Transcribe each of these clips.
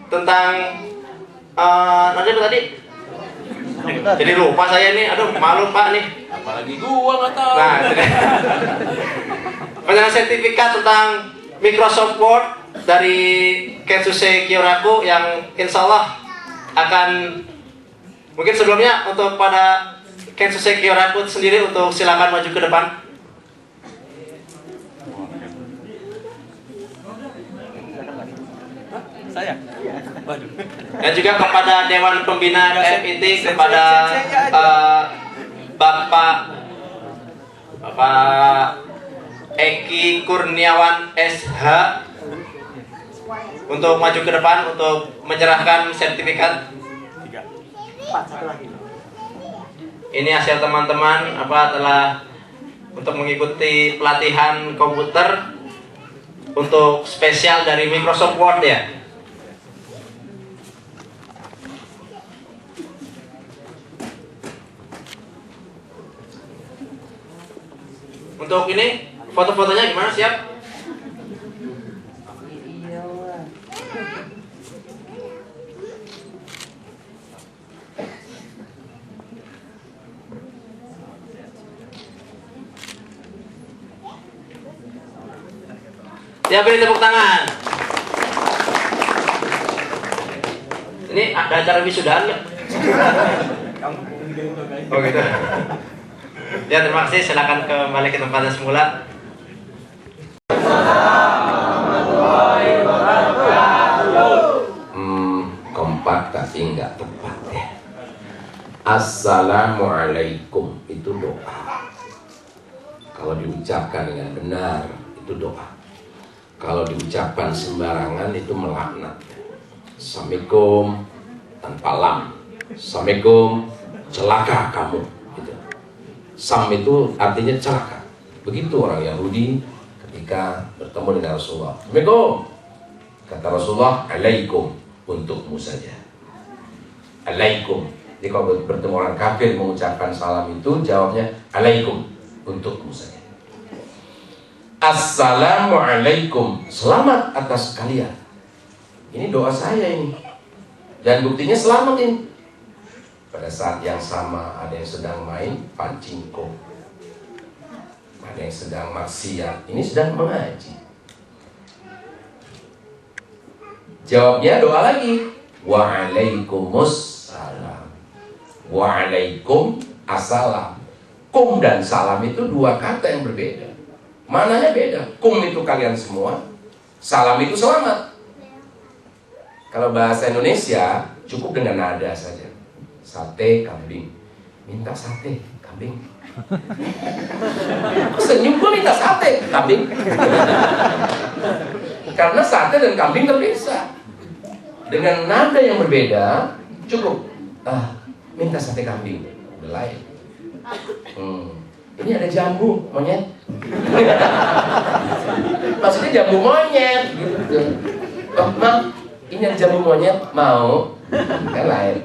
tentang nanti apa tadi? Jadi lupa saya nih, aduh malu Pak nih. Apalagi gua nggak tahu. Nah, penyerahan sertifikat tentang Microsoft Word dari Kensuke Kyoraku yang insya Allah akan mungkin sebelumnya untuk pada Kensuke Kyoraku sendiri untuk silakan maju ke depan. Saya. Waduh. Dan juga kepada Dewan Pembina MIT, kepada Bapak Eki Kurniawan SH untuk maju ke depan untuk menyerahkan sertifikat. Ini hasil teman-teman telah untuk mengikuti pelatihan komputer untuk spesial dari Microsoft Word ya. Untuk ini foto-fotonya gimana, siap? Ya, beri tepuk tangan. Ini ada acara wisudaan nggak? Oh gitu. Ya, terima kasih. Silakan kembali ke tempatnya semula. Kompak tapi nggak tepat ya. Assalamualaikum itu doa. Kalau diucapkan dengan benar itu doa. Kalau diucapkan sembarangan itu melaknat. Assalamualaikum tanpa lam. Assalamualaikum celaka kamu. Gitu. Sam itu artinya celaka. Begitu orang Yahudi ketika bertemu dengan Rasulullah. Assalamualaikum. Kata Rasulullah, alaikum, untukmu saja. Alaikum. Jadi kalau bertemu orang kafir mengucapkan salam itu jawabnya alaikum, untukmu saja. Assalamualaikum, selamat atas kalian. Ini doa saya ini. Dan buktinya selamat ini. Pada saat yang sama ada yang sedang main pancingko, ada yang sedang maksiat, ini sedang mengaji. Jawabnya doa lagi. Waalaikumsalam. Waalaikum assalam. Kum dan salam itu dua kata yang berbeda. Mananya beda. Kum itu kalian semua, salam itu selamat. Kalau bahasa Indonesia cukup dengan nada saja. Sate kambing. Minta sate kambing. Aku senyum, gue minta sate kambing. Karena sate dan kambing terpisah. Dengan nada yang berbeda cukup. Minta sate kambing. Udah lain. Ini ada jambu monyet. Maksudnya jambu monyet gitu. Ma, ini ada jambu monyet, mau? Kan lain.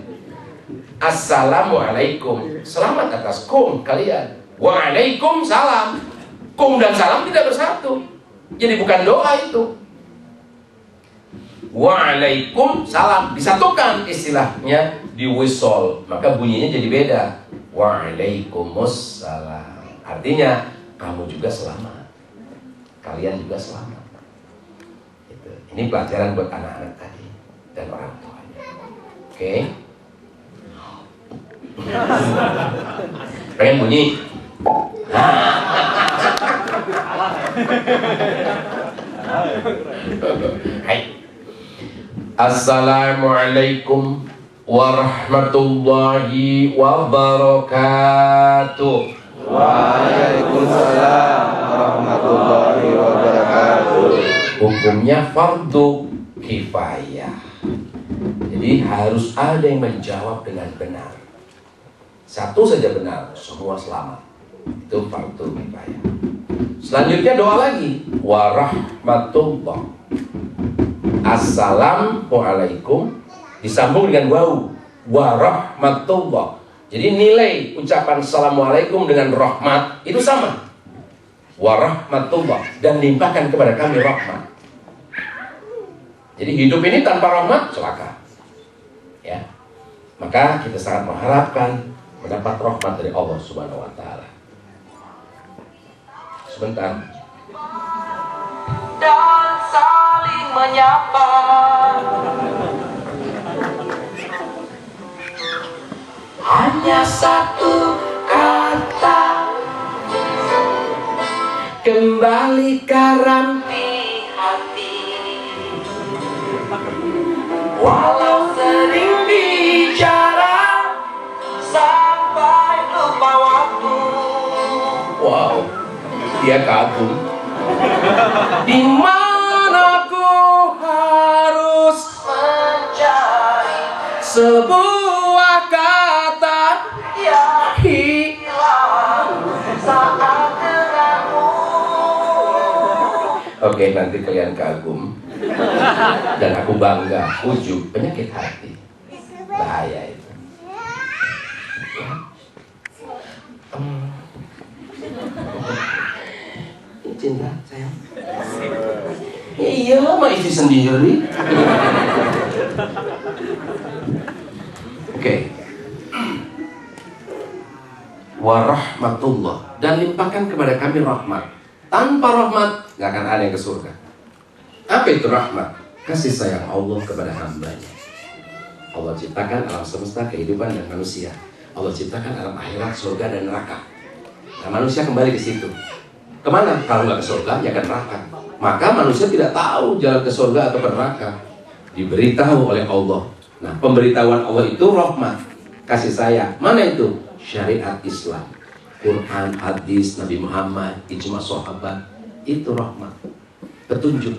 Assalamualaikum, selamat atas kum kalian. Waalaikumsalam. Kum dan salam tidak bersatu. Jadi bukan doa itu. Waalaikumsalam disatukan istilahnya di wisol, maka bunyinya jadi beda. Waalaikumsalam. Artinya kamu juga selamat, kalian juga selamat. Gitu. Ini pelajaran buat anak-anak tadi dan orang tuanya. Oke? Pengen bunyi? Hai. Assalamualaikum warahmatullahi wabarakatuh. Waalaikumsalam warahmatullahi wabarakatuh. Hukumnya fardu kifayah. Jadi harus ada yang menjawab dengan benar. Satu saja benar, semua selamat. Itu fardu kifayah. Selanjutnya doa lagi. Warahmatullah. Assalamualaikum disambung dengan wau. Warahmatullah. Jadi nilai ucapan assalamualaikum dengan rahmat itu sama. Warahmatullah, dan limpahkan kepada kami rahmat. Jadi hidup ini tanpa rahmat celaka. Ya. Maka kita sangat mengharapkan mendapat rahmat dari Allah Subhanahu wa taala. Sebentar. Dan saling menyapa. Hanya satu kata, kembali karam di hati. Walau sering bicara sampai lupa waktu. Wow, dia kagum. Di mana ku harus mencari sebuah kata yang hilang saat denganmu. Oke, nanti kalian kagum. Dan aku bangga, ujub, penyakit hati. Bahaya itu. Cinta, sayang. Iya, sama istri sendiri. Oke. Warahmatullah, dan limpahkan kepada kami rahmat. Tanpa rahmat nggak akan ada yang ke surga. Apa itu rahmat? Kasih sayang Allah kepada hambanya. Allah ciptakan alam semesta, kehidupan dan manusia. Allah ciptakan alam akhirat, surga dan neraka. Nah, manusia kembali ke situ. Kemana? Kalau nggak ke surga, ya ke neraka. Maka manusia tidak tahu jalan ke surga atau ke neraka. Diberitahu oleh Allah. Nah, pemberitahuan Allah itu rahmat, kasih sayang. Mana itu? Syariat Islam, Quran, hadis, Nabi Muhammad, ijma sahabat. Itu rahmat, petunjuk.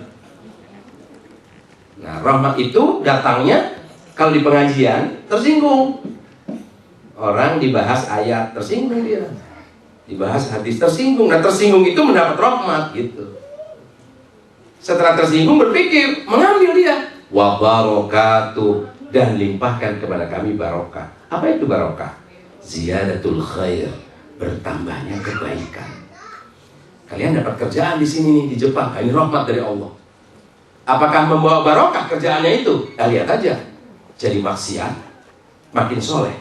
Nah, rahmat itu datangnya kalau di pengajian tersinggung. Orang dibahas ayat tersinggung dia. Dibahas hadis tersinggung. Nah, tersinggung itu mendapat rahmat gitu. Setelah tersinggung berpikir, mengambil dia. Wa barakatuh, dan limpahkan kepada kami barokah. Apa itu barokah? Ziyadatul khair, bertambahnya kebaikan. Kalian dapat kerjaan di sini nih, di Jepang. Ini rahmat dari Allah. Apakah membawa barokah kerjaannya itu? Nah, lihat aja. Jadi maksiat, makin soleh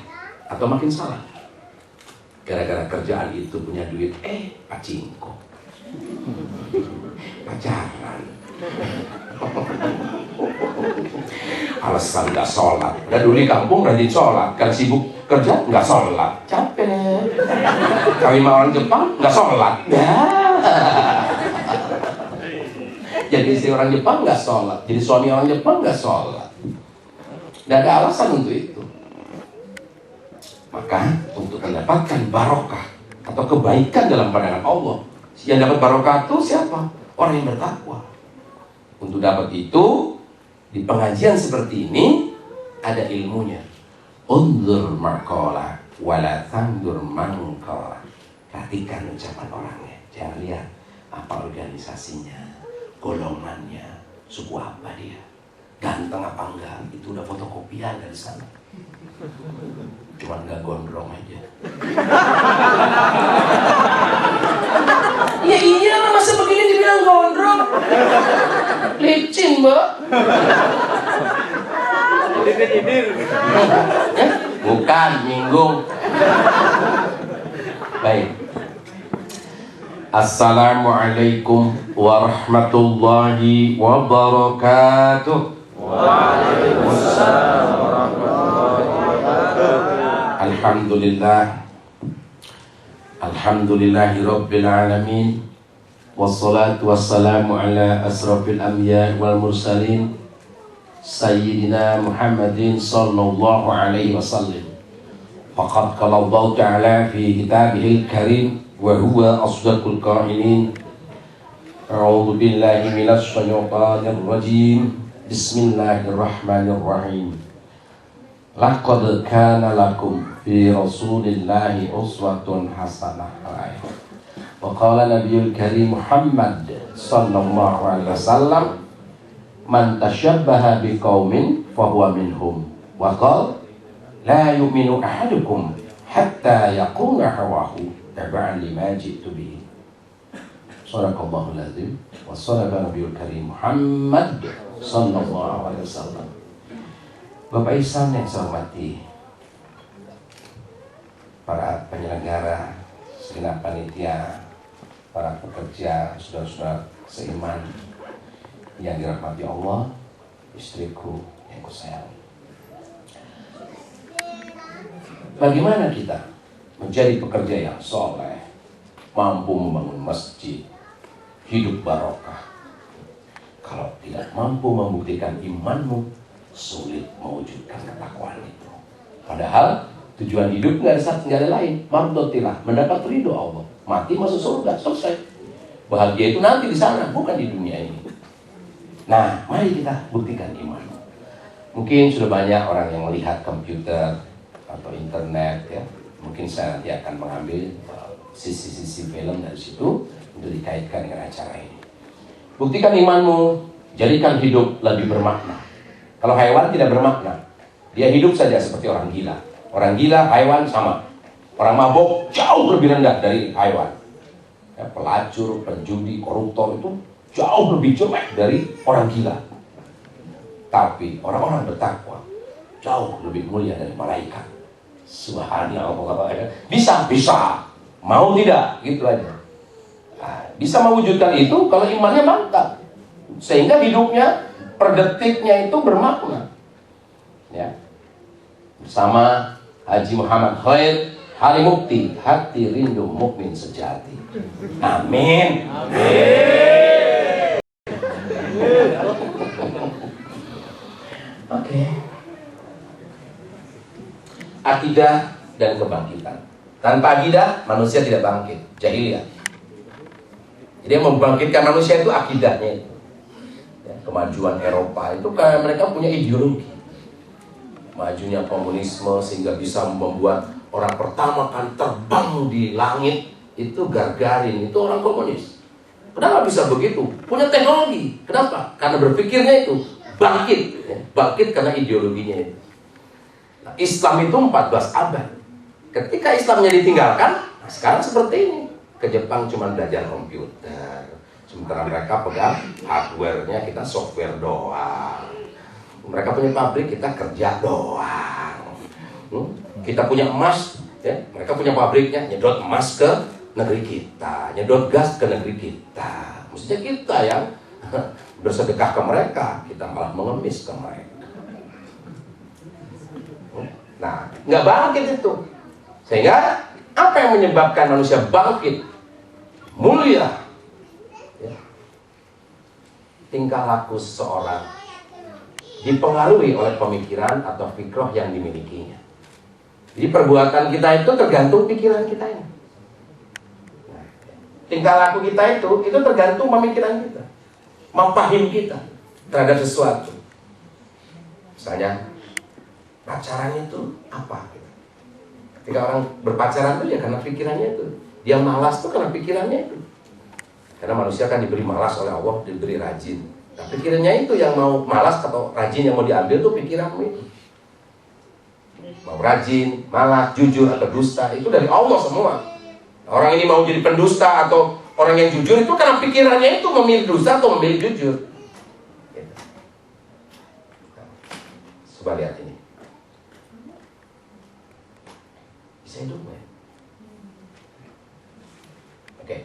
atau makin salah. Gara-gara kerjaan itu punya duit, pacingko, pacaran, alasan nggak sholat. Udah dulu di kampung rajin sholat, kan sibuk kerja nggak sholat, capek. Kawin sama orang Jepang nggak sholat, jadi istri orang Jepang nggak sholat, jadi suami orang Jepang nggak sholat. Nggak ada alasan untuk itu. Maka untuk mendapatkan barokah atau kebaikan dalam pandangan Allah, yang dapat barokah itu siapa? Orang yang bertakwa. Untuk dapat itu, di pengajian seperti ini ada ilmunya. Unzur maqala wala tandur mangkala. Perhatikan ucapan orangnya. Jangan lihat apa organisasinya, golongannya, suku apa dia, ganteng apa enggak. Itu udah fotokopian dari sana. Cuman gak gondrong aja. Ya iya, masa begini dibilang gondrong? Licin, Mbak. Bukan, nyinggung. Baik. Assalamualaikum warahmatullahi wabarakatuh. Waalaikumsalam warahmatullahi wabarakatuh. Alhamdulillah. Alhamdulillahi rabbil alamin. Wassalatu wassalamu ala asrafil anbiya wal mursalin Sayyidina Muhammadin sallallahu alaihi wasallam. Faqad qala Allah ta'ala fi kitabihil karim wa huwa asdaqul qa'ilin. A'udzu billahi minasy syaithanir rajim. Bismillahirrahmanirrahim. Laqad kana lakum fi rasulillahi uswatun hasanah. Wa qala nabiyul karim Muhammad sallallahu alaihi wasallam, man tashabbaha biqaumin fahuwa minhum. Wa qala la yu'minu ahadukum hatta yakuna hawahu tab'an lima ji'tu bihi. Shadaqallahul azim wa shadaqa nabiyul karim Muhammad sallallahu alaihi wasallam. Bapak Ihsan yang saya hormati, para penyelenggara, segenap panitia, para pekerja, saudara-saudara seiman yang dirahmati Allah, istriku yang kusayang. Bagaimana kita menjadi pekerja yang soleh, mampu membangun masjid, hidup barokah? Kalau tidak mampu membuktikan imanmu, sulit mewujudkan ketakwaan itu. Padahal tujuan hidup nggak ada lain, mardotilah, mendapat ridho Allah, mati masuk surga, selesai. Bahagia itu nanti di sana, bukan di dunia ini. Nah, mari kita buktikan iman. Mungkin sudah banyak orang yang melihat komputer atau internet, ya. Mungkin saya nanti akan mengambil sisi-sisi film dari situ untuk dikaitkan dengan acara ini. Buktikan imanmu, jadikan hidup lebih bermakna. Kalau hewan tidak bermakna, dia hidup saja seperti orang gila. Orang gila, hewan sama. Orang mabuk jauh lebih rendah dari hewan. Ya, pelacur, penjudi, koruptor itu jauh lebih jelek dari orang gila. Tapi orang-orang bertakwa jauh lebih mulia dari malaikat. Subhanallah. Bisa. Mau tidak? Gitu aja. Nah, bisa mewujudkan itu kalau imannya mantap. Sehingga hidupnya per detiknya itu bermakna. Ya. Bersama Haji Muhammad Khair Halimukti, hati rindu mukmin sejati. Amin. Oke. Akidah dan kebangkitan. Tanpa akidah, manusia tidak bangkit. Jahiliyah. Jadi yang membangkitkan manusia itu akidahnya itu. Ya, kemajuan Eropa itu kayak mereka punya ideologi. Majunya komunisme sehingga bisa membuat orang pertama kan terbang di langit itu Gagarin, itu orang komunis. Kenapa bisa begitu? Punya teknologi. Kenapa? Karena berpikirnya itu bangkit. Ya, bangkit karena ideologinya itu. Nah, Islam itu 14 abad. Ketika Islamnya ditinggalkan, nah sekarang seperti ini. Ke Jepang cuma belajar komputer. Sementara mereka pegang hardware-nya, kita software doang. Mereka punya pabrik, kita kerja doang. Kita punya emas, ya, mereka punya pabriknya, nyedot emas ke negeri kita, nyedot gas ke negeri kita. Maksudnya kita yang bersedekah ke mereka, kita malah mengemis ke mereka. Nah, nggak bangkit itu. Sehingga apa yang menyebabkan manusia bangkit, mulia, ya, tingkah laku seseorang dipengaruhi oleh pemikiran atau fikroh yang dimilikinya. Jadi perbuatan kita itu tergantung pikiran kita ini. Nah, tingkah laku kita itu tergantung pemikiran kita, mempahim kita terhadap sesuatu. Misalnya pacaran itu apa? Ketika orang berpacaran itu ya karena pikirannya itu. Dia malas itu karena pikirannya itu. Karena manusia kan diberi malas oleh Allah, diberi rajin. Nah, pikirannya itu yang mau malas atau rajin yang mau diambil tuh pikiranmu itu. Mau rajin, malas, jujur atau dusta itu dari Allah semua. Orang ini mau jadi pendusta atau orang yang jujur itu karena pikirannya itu memilih dusta atau memilih jujur. Gitu. Coba lihat ini. Bisa hidup nggak? Oke.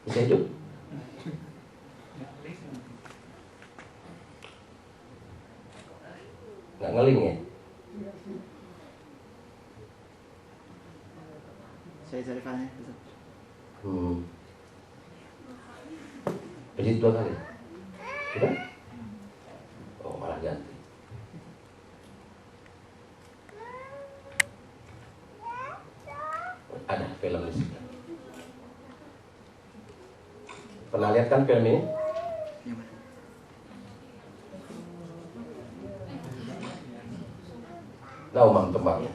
Bisa hidup? Nggak ngeling ya? Saya cari filenya. Pijit 2 kali. Sudah? Oh, malah ganti. Ada film di sini. Pernah lihat kan film ini? Tahu Mam tembaknya?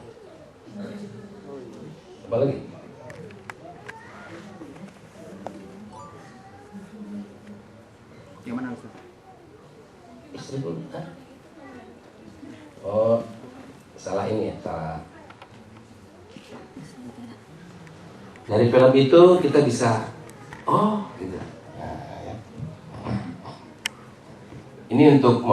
Apa lagi? Yang mana Ustaz? Istri pun, salah ini ya, salah. Dari film itu kita bisa, oh gitu. Nah, ya. Ini untuk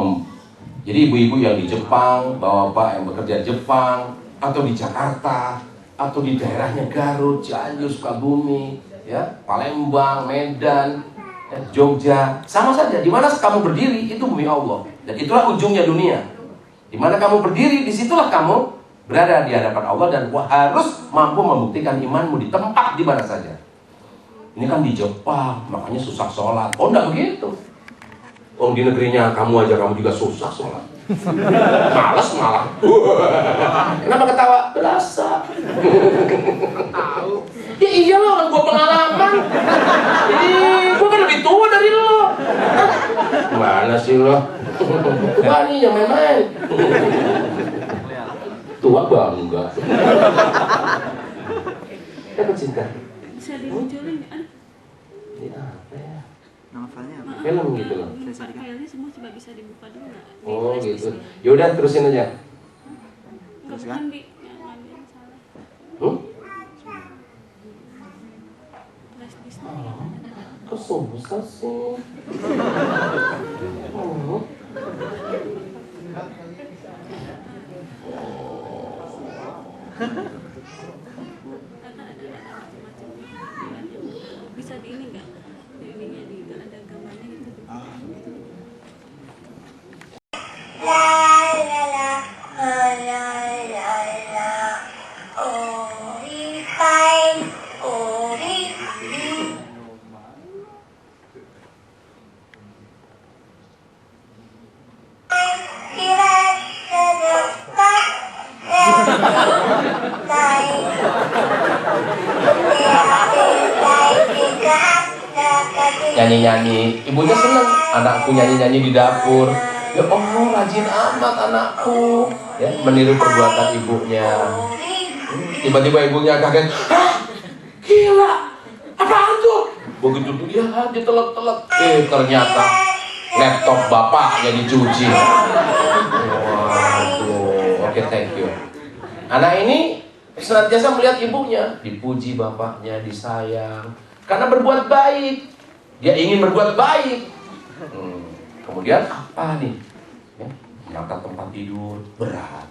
jadi ibu-ibu yang di Jepang, bapak-bapak yang bekerja di Jepang, atau di Jakarta, atau di daerahnya Garut, Cianjur, Sukabumi, ya, Palembang, Medan, ya, Jogja, sama saja. Di mana kamu berdiri itu bumi Allah, dan itulah ujungnya dunia. Di mana kamu berdiri, disitulah kamu berada di hadapan Allah dan harus mampu membuktikan imanmu di tempat di mana saja. Ini kan di Jepang, makanya susah sholat. Oh, enggak begitu. Oh, di negerinya kamu aja, kamu juga susah sholat. Males malah. Kenapa ketawa? Berasa. Ya iyalah, orang gua pengalaman. Gua kan lebih tua dari lo. Mana sih lo? Berani yang main-main. Tua bangga. Dapat cinta. Bisa dimunculin nggak? Ini apa ya? Nama filenya apa? Film gitu loh. Filenya semua coba bisa dibuka dulu nggak? Di Oh flash gitu. disk-nya. Yaudah terusin aja. Nggak, bukan di yang ada yang salah. Flash disk-nya yang ada. Kok susah sih? Oh. Bisa di ini nggak? Di ininya di ada gambarnya gitu. Nyanyi-nyanyi, ibunya seneng anakku nyanyi-nyanyi di dapur. Ya Allah, rajin amat anakku, ya, meniru perbuatan ibunya. Tiba-tiba ibunya kaget, hah, gila, apaan tuh? Begitu dia ditelek-telek, ternyata laptop bapaknya dicuci. Waduh, oke, thank you. Anak ini senantiasa melihat ibunya dipuji, bapaknya disayang karena berbuat baik. Dia ingin berbuat baik. Kemudian apa nih? Ya, menata tempat tidur berat,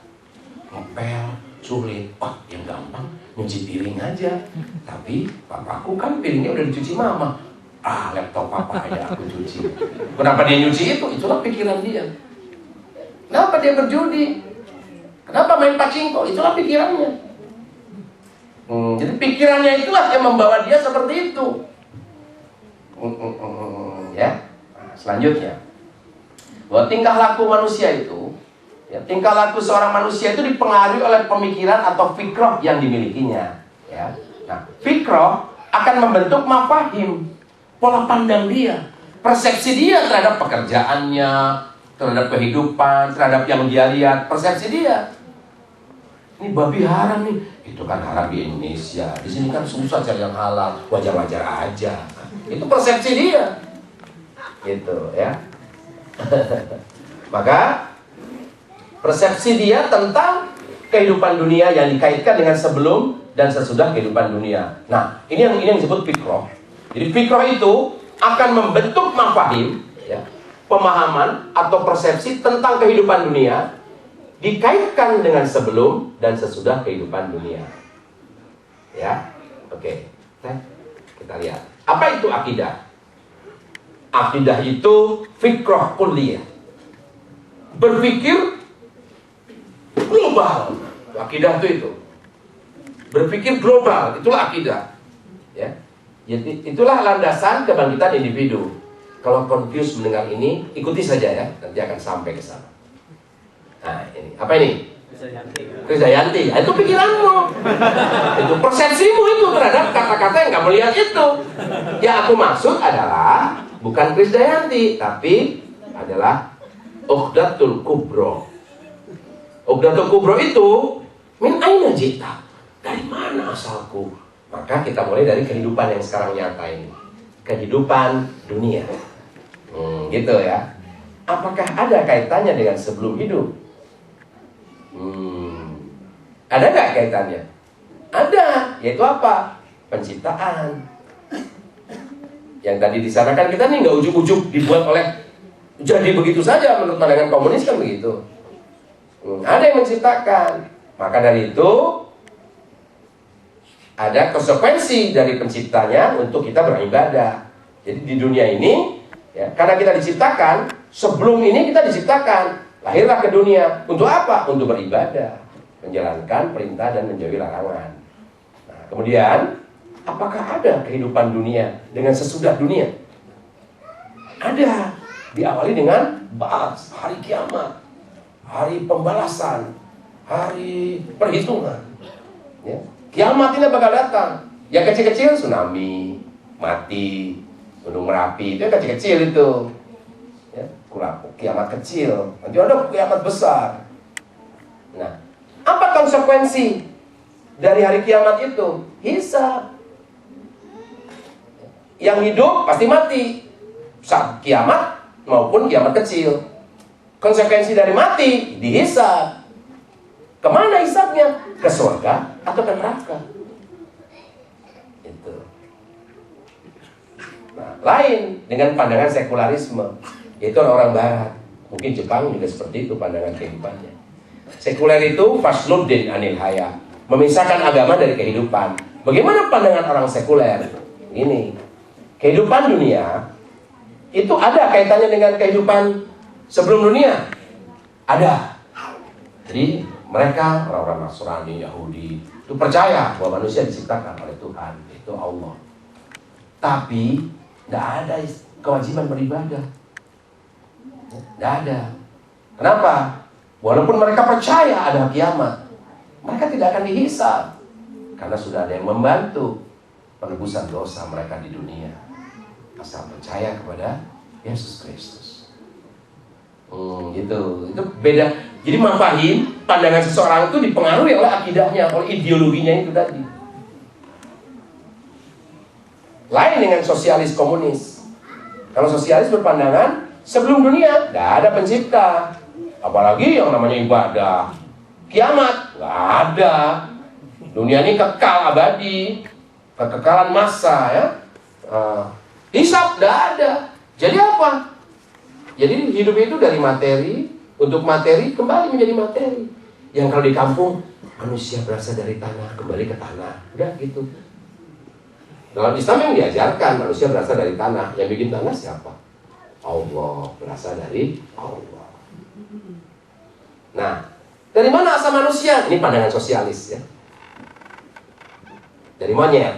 ngepel sulit. Wah, yang gampang nyuci piring aja. Tapi papaku kan piringnya udah dicuci mama. Laptop papa ya aku cuci. Kenapa dia nyuci itu? Itulah pikiran dia. Kenapa dia berjudi? Kenapa main pachinko? Itulah pikirannya. Jadi pikirannya itulah yang membawa dia seperti itu. Ya, selanjutnya bahwa tingkah laku manusia itu, ya, tingkah laku seorang manusia itu dipengaruhi oleh pemikiran atau fikroh yang dimilikinya. Ya, nah, fikroh akan membentuk mafahim, pola pandang dia, persepsi dia terhadap pekerjaannya, terhadap kehidupan, terhadap yang dia lihat, persepsi dia. Ini babi haram nih, itu kan haram di Indonesia. Di sini kan susah cari yang halal, wajar-wajar aja. Itu persepsi dia, gitu ya. Maka persepsi dia tentang kehidupan dunia yang dikaitkan dengan sebelum dan sesudah kehidupan dunia. Nah, ini yang disebut fikroh. Jadi fikroh itu akan membentuk mafahim, ya, pemahaman atau persepsi tentang kehidupan dunia dikaitkan dengan sebelum dan sesudah kehidupan dunia. Ya, oke. Kita lihat. Apa itu akidah? Akidah itu fikroh kulliyah. Berpikir global. Akidah itu. Berpikir global, itulah akidah. Ya. Jadi itulah landasan kebangkitan individu. Kalau confused mendengar ini, ikuti saja ya, nanti akan sampai ke sana. Nah, ini apa ini? Krisdayanti. Itu pikiranmu. Itu persepsimu itu terhadap kata-kata yang kamu lihat itu. Yang aku maksud adalah bukan Krisdayanti, tapi adalah Uqdatul Kubro. Uqdatul Kubro itu min aina jita? Dari mana asalku? Maka kita mulai dari kehidupan yang sekarang nyata ini. Kehidupan dunia. Gitu ya. Apakah ada kaitannya dengan sebelum hidup? Ada nggak kaitannya? Ada, yaitu apa? Penciptaan. Yang tadi di sana kan kita nih nggak ujuk-ujuk dibuat oleh jadi begitu saja menurut pandangan komunis kan begitu. Ada yang menciptakan. Maka dari itu ada konsekuensi dari penciptanya untuk kita beribadah. Jadi di dunia ini, ya, karena kita diciptakan, sebelum ini kita diciptakan, lahirlah ke dunia. Untuk apa? Untuk beribadah, menjalankan perintah dan menjauhi larangan. Nah, kemudian, apakah ada kehidupan dunia dengan sesudah dunia? Ada. Diawali dengan ba'ats, hari kiamat, hari pembalasan, hari perhitungan. Ya. Kiamat ini bakal datang. Yang kecil-kecil tsunami, mati, Gunung Merapi, itu yang kecil-kecil itu. Ya, kiamat kecil. Nanti ada kiamat besar. Nah, apa konsekuensi dari hari kiamat itu? Hisab. Yang hidup pasti mati saat kiamat maupun kiamat kecil. Konsekuensi dari mati dihisab. Kemana hisabnya? Ke surga atau ke neraka? Itu. Nah, lain dengan pandangan sekularisme, yaitu orang Barat. Mungkin Jepang juga seperti itu pandangan kehidupannya. Sekuler itu fasluddin anil haya, memisahkan agama dari kehidupan. Bagaimana pandangan orang sekuler? Ini kehidupan dunia itu ada kaitannya dengan kehidupan sebelum dunia. Ada. Jadi mereka orang-orang Nasrani, Yahudi itu percaya bahwa manusia diciptakan oleh Tuhan, itu Allah. Tapi tidak ada kewajiban beribadah. Tidak ada. Kenapa? Walaupun mereka percaya ada kiamat, mereka tidak akan dihisab karena sudah ada yang membantu penebusan dosa mereka di dunia. Asal percaya kepada Yesus Kristus. Gitu. Itu beda. Jadi mafahim pandangan seseorang itu dipengaruhi oleh akidahnya, oleh ideologinya itu tadi. Lain dengan sosialis komunis. Kalau sosialis berpandangan sebelum dunia tidak ada pencipta, apalagi yang namanya ibadah. Kiamat nggak ada. Dunia ini kekal abadi, kekekalan massa ya. Hisab tidak ada. Jadi apa? Jadi hidup itu dari materi, untuk materi kembali menjadi materi. Yang kalau di kampung, manusia berasal dari tanah, kembali ke tanah. Udah gitu. Dalam Islam yang diajarkan, manusia berasal dari tanah. Yang bikin tanah siapa? Allah, berasal dari Allah. Nah, dari mana asal manusia? Ini pandangan sosialis ya. Dari monyet.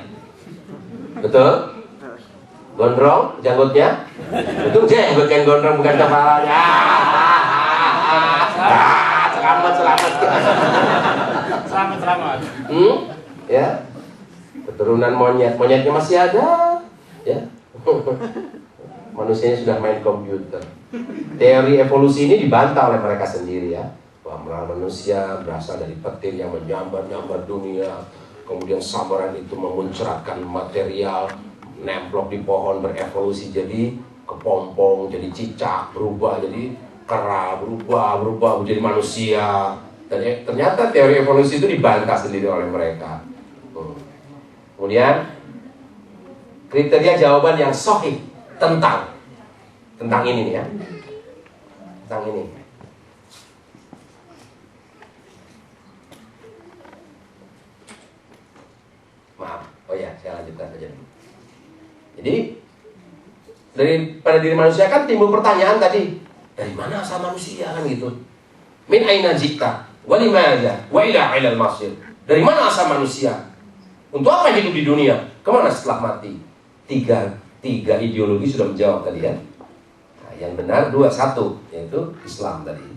Betul? Gondrong janggutnya, itu jenggot yang gondrong bukan kepalanya. Selamat. Ya, keturunan monyetnya masih ada, ya. Manusianya sudah main komputer. Teori evolusi ini dibantah oleh mereka sendiri ya, bahwa manusia berasal dari petir yang menyambar dunia, kemudian sambaran itu memuncratkan material, nemplok di pohon, berevolusi jadi kepompong, jadi cicak, berubah jadi kera, berubah menjadi manusia. Dan ternyata teori evolusi itu dibantah sendiri oleh mereka. Kemudian kriteria jawaban yang sahih tentang ini nih ya, tentang ini. Maaf, oh ya, saya lanjutkan saja. Jadi pada diri manusia kan timbul pertanyaan tadi, dari mana asal manusia kan gitu? Min aina jikta, wa limadza, wa ila ilal masir. Dari mana asal manusia? Untuk apa hidup di dunia? Kemana setelah mati? Tiga ideologi sudah menjawab tadi kan? Nah, yang benar 2-1, yaitu Islam tadi.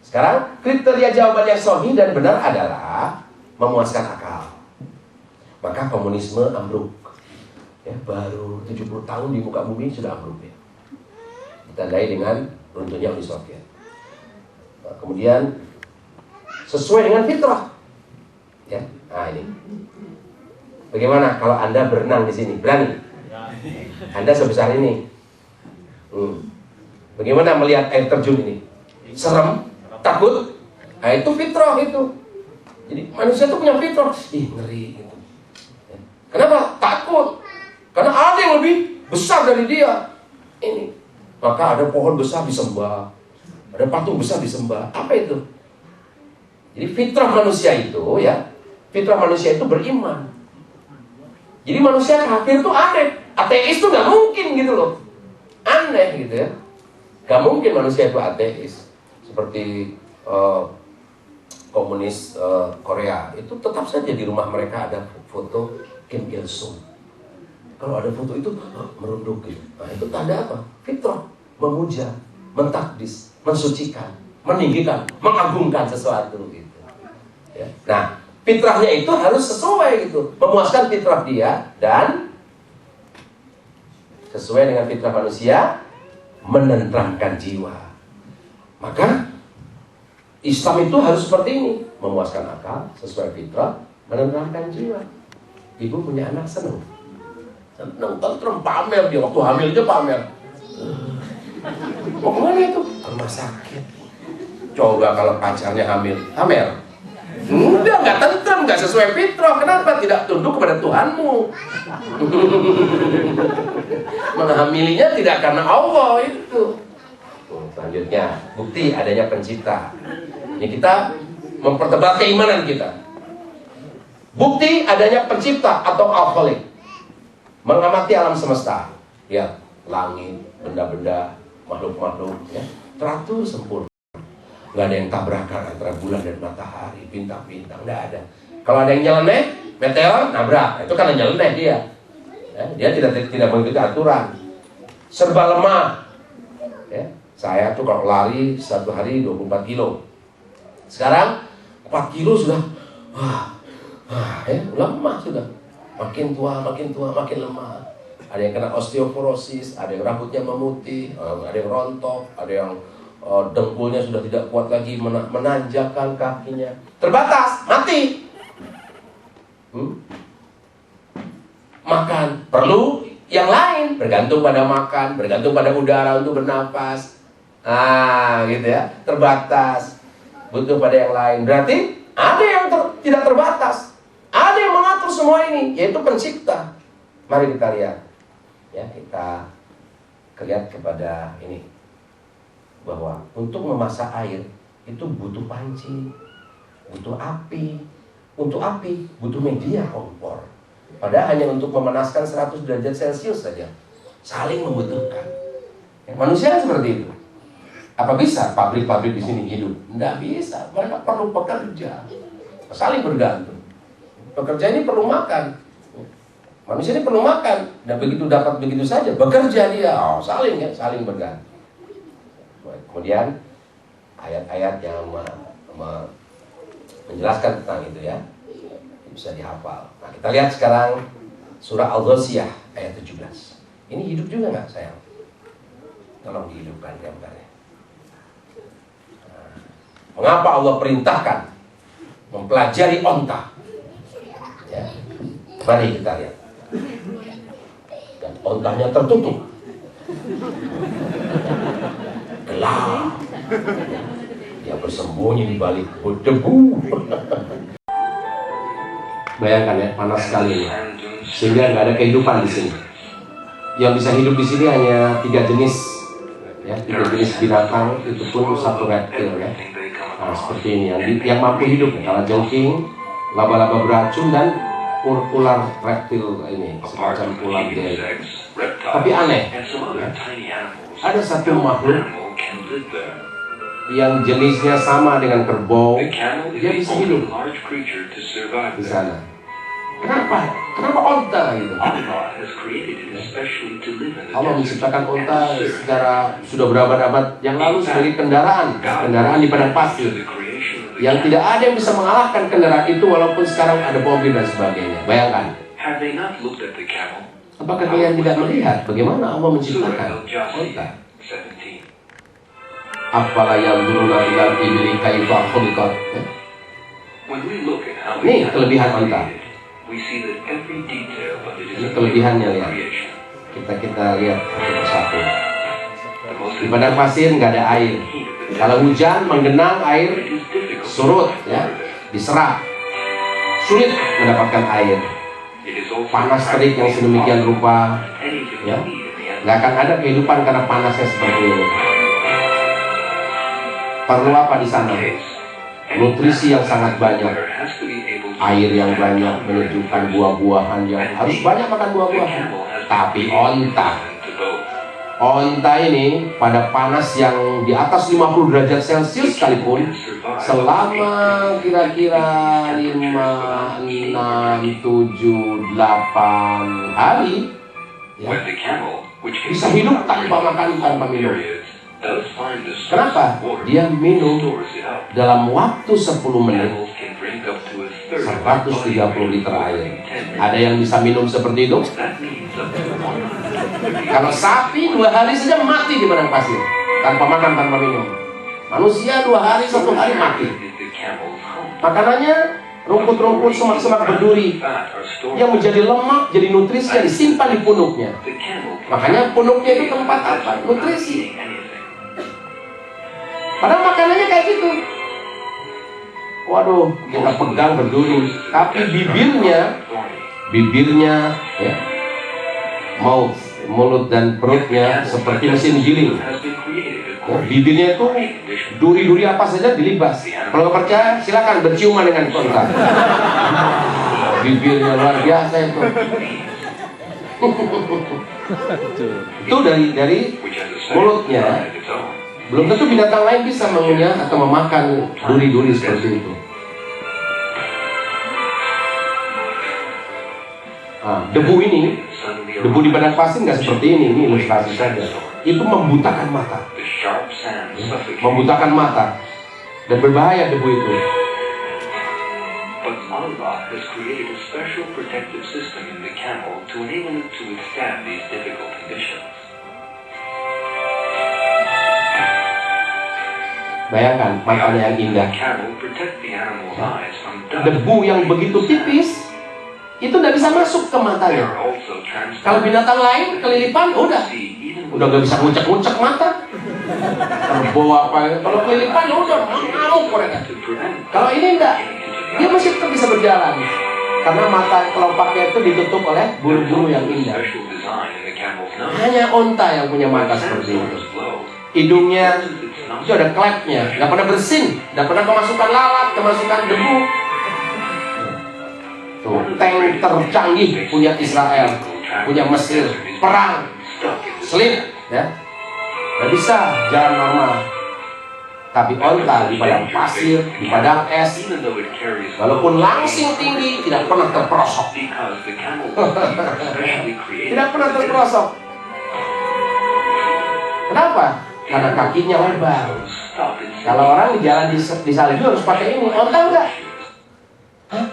Sekarang kriteria jawaban yang sahih dan benar adalah memuaskan akal. Maka komunisme ambruk. Ya, baru 70 tahun di muka bumi sudah ambruk ya. Ditandai dengan runtuhnya Uni Soviet. Nah, kemudian sesuai dengan fitrah. Ya, nah ini. Bagaimana kalau Anda berenang di sini? Berani? Anda sebesar ini. Bagaimana melihat air terjun ini? Serem? Takut? Nah, itu fitrah itu. Jadi manusia itu punya fitrah, ngeri gitu. Kenapa? Takut. Karena ada yang lebih besar dari dia. Ini. Maka ada pohon besar disembah, ada patung besar disembah. Apa itu? Jadi fitrah manusia itu ya, fitrah manusia itu beriman. Jadi manusia kafir itu aneh. Ateis itu gak mungkin gitu loh. Aneh gitu ya. Gak mungkin manusia itu ateis. Seperti komunis Korea, itu tetap saja di rumah mereka ada foto Kim Il Sung. Kalau ada foto itu merunduk gitu. Nah itu tanda apa? Fitrah, memuja, mentakdis, mensucikan, meninggikan, mengagungkan sesuatu gitu. Ya. Nah fitrahnya itu harus sesuai gitu, memuaskan fitrah dia dan sesuai dengan fitrah manusia, menenteramkan jiwa. Maka Islam itu harus seperti ini, memuaskan akal, sesuai fitrah, menenteramkan jiwa. Ibu punya anak senang, tentrem, pamer dia waktu hamil aja pamer. Mau kemana itu? Ke rumah sakit. Coba kalau pacarnya hamil, pamer. Udah nggak tentrem, nggak sesuai fitrah. Kenapa tidak tunduk kepada Tuhanmu? Menghamilinya tidak karena Allah itu. Selanjutnya, bukti adanya pencipta. Ini kita mempertebal keimanan kita. Bukti adanya pencipta atau al-khaliq. Mengamati alam semesta. Ya, langit, benda-benda, makhluk-makhluk ya, teratur sempurna. Nggak ada yang tabrakan antara bulan dan matahari, bintang-bintang, nggak ada. Kalau ada yang nyeleneh, meteor nabrak, itu karena nyeleneh dia. Ya, dia tidak mengikuti aturan. Serba lemah. Ya, saya tuh kalau lari satu hari 24 kilo. Sekarang 4 kilo sudah lemah sudah. Makin tua, makin lemah. Ada yang kena osteoporosis, ada yang rambutnya memutih, ada yang rontok, ada yang dengkulnya sudah tidak kuat lagi menanjakan kakinya. Terbatas, mati. Makan, perlu yang lain, bergantung pada makan, bergantung pada udara untuk bernapas. Gitu ya, terbatas, butuh pada yang lain. Berarti ada yang tidak terbatas, ada yang mengatur semua ini, yaitu pencipta. Mari kita lihat, ya kita lihat kepada ini, bahwa untuk memasak air itu butuh panci, butuh api. Untuk api butuh media kompor. Padahal hanya untuk memanaskan 100 derajat Celcius saja, saling membutuhkan. Manusia seperti itu. Apa bisa pabrik-pabrik di sini hidup? Tidak bisa. Mereka perlu bekerja, saling bergantung. Pekerja ini perlu makan. Manusia ini perlu makan. Dan begitu dapat begitu saja, bekerja dia. Saling ya, saling bergantung. Kemudian ayat-ayat yang menjelaskan tentang itu ya, bisa dihafal. Nah, kita lihat sekarang surah Al-Ghasyiyah ayat 17. Ini hidup juga nggak sayang? Tolong dihidupkan gambarnya. Mengapa Allah perintahkan mempelajari onta? Ya. Mari kita lihat. Dan ontanya tertutup, gelap. Dia bersembunyi di balik debu. Bayangkan ya, panas sekali ya. Sehingga nggak ada kehidupan di sini. Yang bisa hidup di sini hanya 3 jenis, ya, 3 jenis binatang, itu pun satu reptil ya. Nah, seperti ini yang mampu hidup, kalajengking, laba-laba beracun dan ular reptil ini, semacam ular dia. Tapi aneh, ya. Ada satu makhluk yang jenisnya sama dengan kerbau, dia bisa hidup di sana. Kenapa? Kenapa onta gitu? Allah menciptakan onta secara sudah berabad-abad yang lalu sebagai kendaraan di padang pasir, yang tidak ada yang bisa mengalahkan kendaraan itu walaupun sekarang ada mobil dan sebagainya. Bayangkan. Apakah kalian tidak melihat bagaimana Allah menciptakan onta? Apalah yang dulu ilal ibli kaifa khuliqat. Ini kelebihan onta. Ini kelebihannya lihat. Kita lihat satu persatu. Di padang pasir nggak ada air. Kalau hujan menggenang air surut ya, diserap. sulit mendapatkan air. Panas terik yang sedemikian rupa, ya, nggak akan ada kehidupan karena panasnya seperti ini. Perlu apa di sana? Nutrisi yang sangat banyak, air yang banyak, menunjukkan buah-buahan yang harus banyak makan buah-buahan. Tapi onta ini pada panas yang di atas 50 derajat Celcius sekalipun, selama kira-kira 5, 6, 7, 8 hari, ya, bisa hidup tanpa makan, tanpa minum. Kenapa? Dia minum dalam waktu 10 menit 130 liter air. Ada yang bisa minum seperti itu? Kalau sapi 2 hari saja mati di padang pasir tanpa makan, tanpa minum. Manusia 2 hari, 1 hari mati. Makanannya rumput-rumput, semak-semak berduri yang menjadi lemak, jadi nutrisi yang disimpan di punuknya. Makanya punuknya itu tempat apa? Nutrisi. Padahal makanannya kayak gitu. Waduh, kita pegang berduri, tapi bibirnya, ya, mulut dan perutnya seperti mesin giling. Ya, bibirnya itu duri-duri apa saja dilibas. Kalau nggak percaya, silakan berciuman dengan onta. Bibirnya luar biasa itu. Itu dari mulutnya. Belum tentu binatang lain bisa mengunyah atau memakan duri-duri seperti itu. Nah, debu di padang pasir nggak seperti ini ilustrasi saja. Itu membutakan mata, membutakan mata, dan berbahaya debu itu. But Allah has created a special protective system in the camel to enable it to withstand these difficult conditions. Bayangkan matanya yang indah. Debu yang begitu tipis itu tidak bisa masuk ke matanya. Kalau binatang lain kelilipan, udah gak bisa ngucek-ngucek mata. Bawa apa? Kalau kelilipan, udah ngamuk mereka. Kalau ini enggak, dia masih tetap bisa berjalan karena mata kelopaknya itu ditutup oleh bulu-bulu yang indah. Hanya onta yang punya mata seperti itu. Hidungnya itu ada klepnya, nggak pernah bersin, nggak pernah kemasukan lalat, kemasukan debu. Tuh, tank tercanggih punya Israel, punya Mesir, perang, selip, ya, nggak bisa jalan normal. Tapi onta di padang pasir, di padang es, walaupun langsing tinggi, tidak pernah terperosok. Tidak pernah terperosok. Kenapa? Karena kakinya lebar. Kalau orang di jalan di salju harus pakai ini, onta enggak? Hah?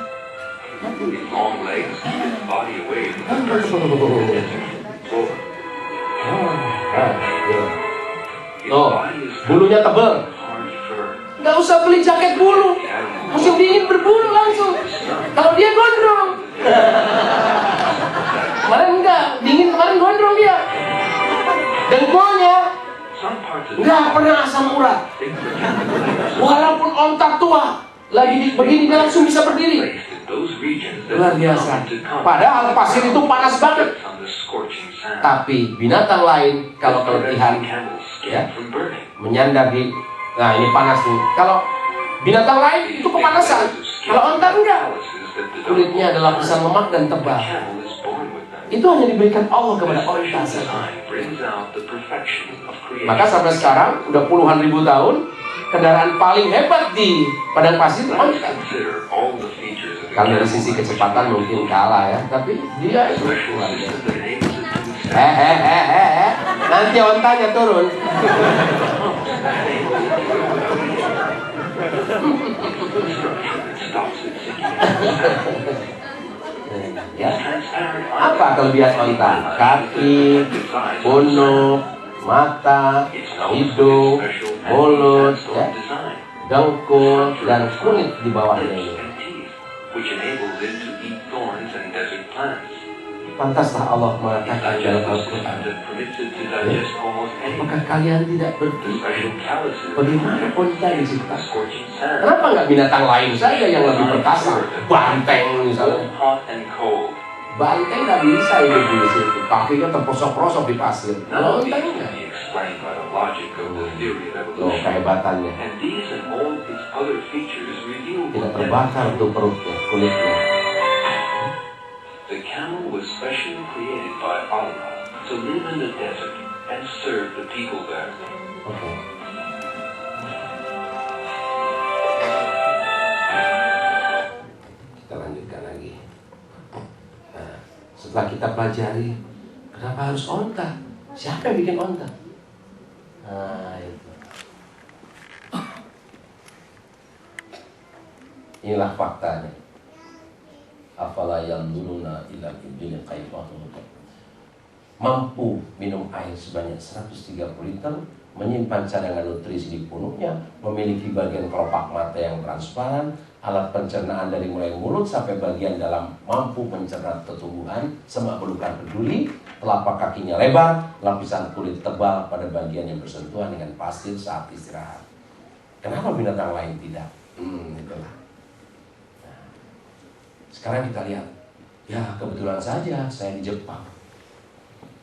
Tuh, bulunya tebal. Nggak usah beli jaket bulu, musim dingin berbulu langsung. Kalau dia gondrong, kemarin enggak, dingin kemarin gondrong dia. Dengkulnya nggak pernah asam urat. Walaupun onta tua lagi begini dia langsung bisa berdiri. Luar biasa. Padahal pasir itu panas banget. Tapi binatang lain kalau keletihan, ya, menyandar di, nah ini panas nih. Kalau binatang lain itu kepanasan. Kalau onta enggak. Kulitnya adalah lapisan lemak dan tebal. Itu hanya diberikan Allah kepada onta saja. Maka sampai sekarang udah puluhan ribu tahun, kendaraan paling hebat di padang pasir itu onta. Kalau dari sisi kecepatan mungkin kalah, ya, tapi dia itu luar biasa. Nanti ontanya turun. Ya. Apa kelebihan onta? Kaki, punuk, mata, hidung, mulut, ya, dengkul, dan kulit di bawahnya ini. Pantaslah Allah mengatakan dalam Digestive Al-Quran, system that permits it to digest almost apakah anything. kalian tidak The berpikir special calluses bagaimana protect unta the diciptakan? scorching sun. Kenapa nggak binatang lain saja yang lebih perkasa? Banteng misalnya. Both hot and cold. Banteng nggak bisa hidup di situ, kakinya terprosok-prosok di pasir. None Kalau of unta these enggak. can be explained by the logic of the theory of Loh, evolution. kehebatannya. And these and all its other features reveal Tidak what terbakar tuh perutnya, kulitnya. the camel was specially created by Allah to live in the desert and serve the people there. Oke. Kita lanjutkan lagi. Nah, setelah kita pelajari, kenapa harus onta? Siapa yang bikin onta? Nah, itu. Inilah faktanya. Afala yanzuruna ila ibili kaifa khuliqat. Mampu minum air sebanyak 130 liter, menyimpan cadangan nutrisi di punuknya, memiliki bagian kelopak mata yang transparan, alat pencernaan dari mulai mulut sampai bagian dalam, mampu mencerna tumbuhan, semak belukar peduli, telapak kakinya lebar, lapisan kulit tebal pada bagian yang bersentuhan dengan pasir saat istirahat. Kenapa binatang lain tidak? Itulah. Nah, sekarang kita lihat, ya kebetulan saja saya di Jepang.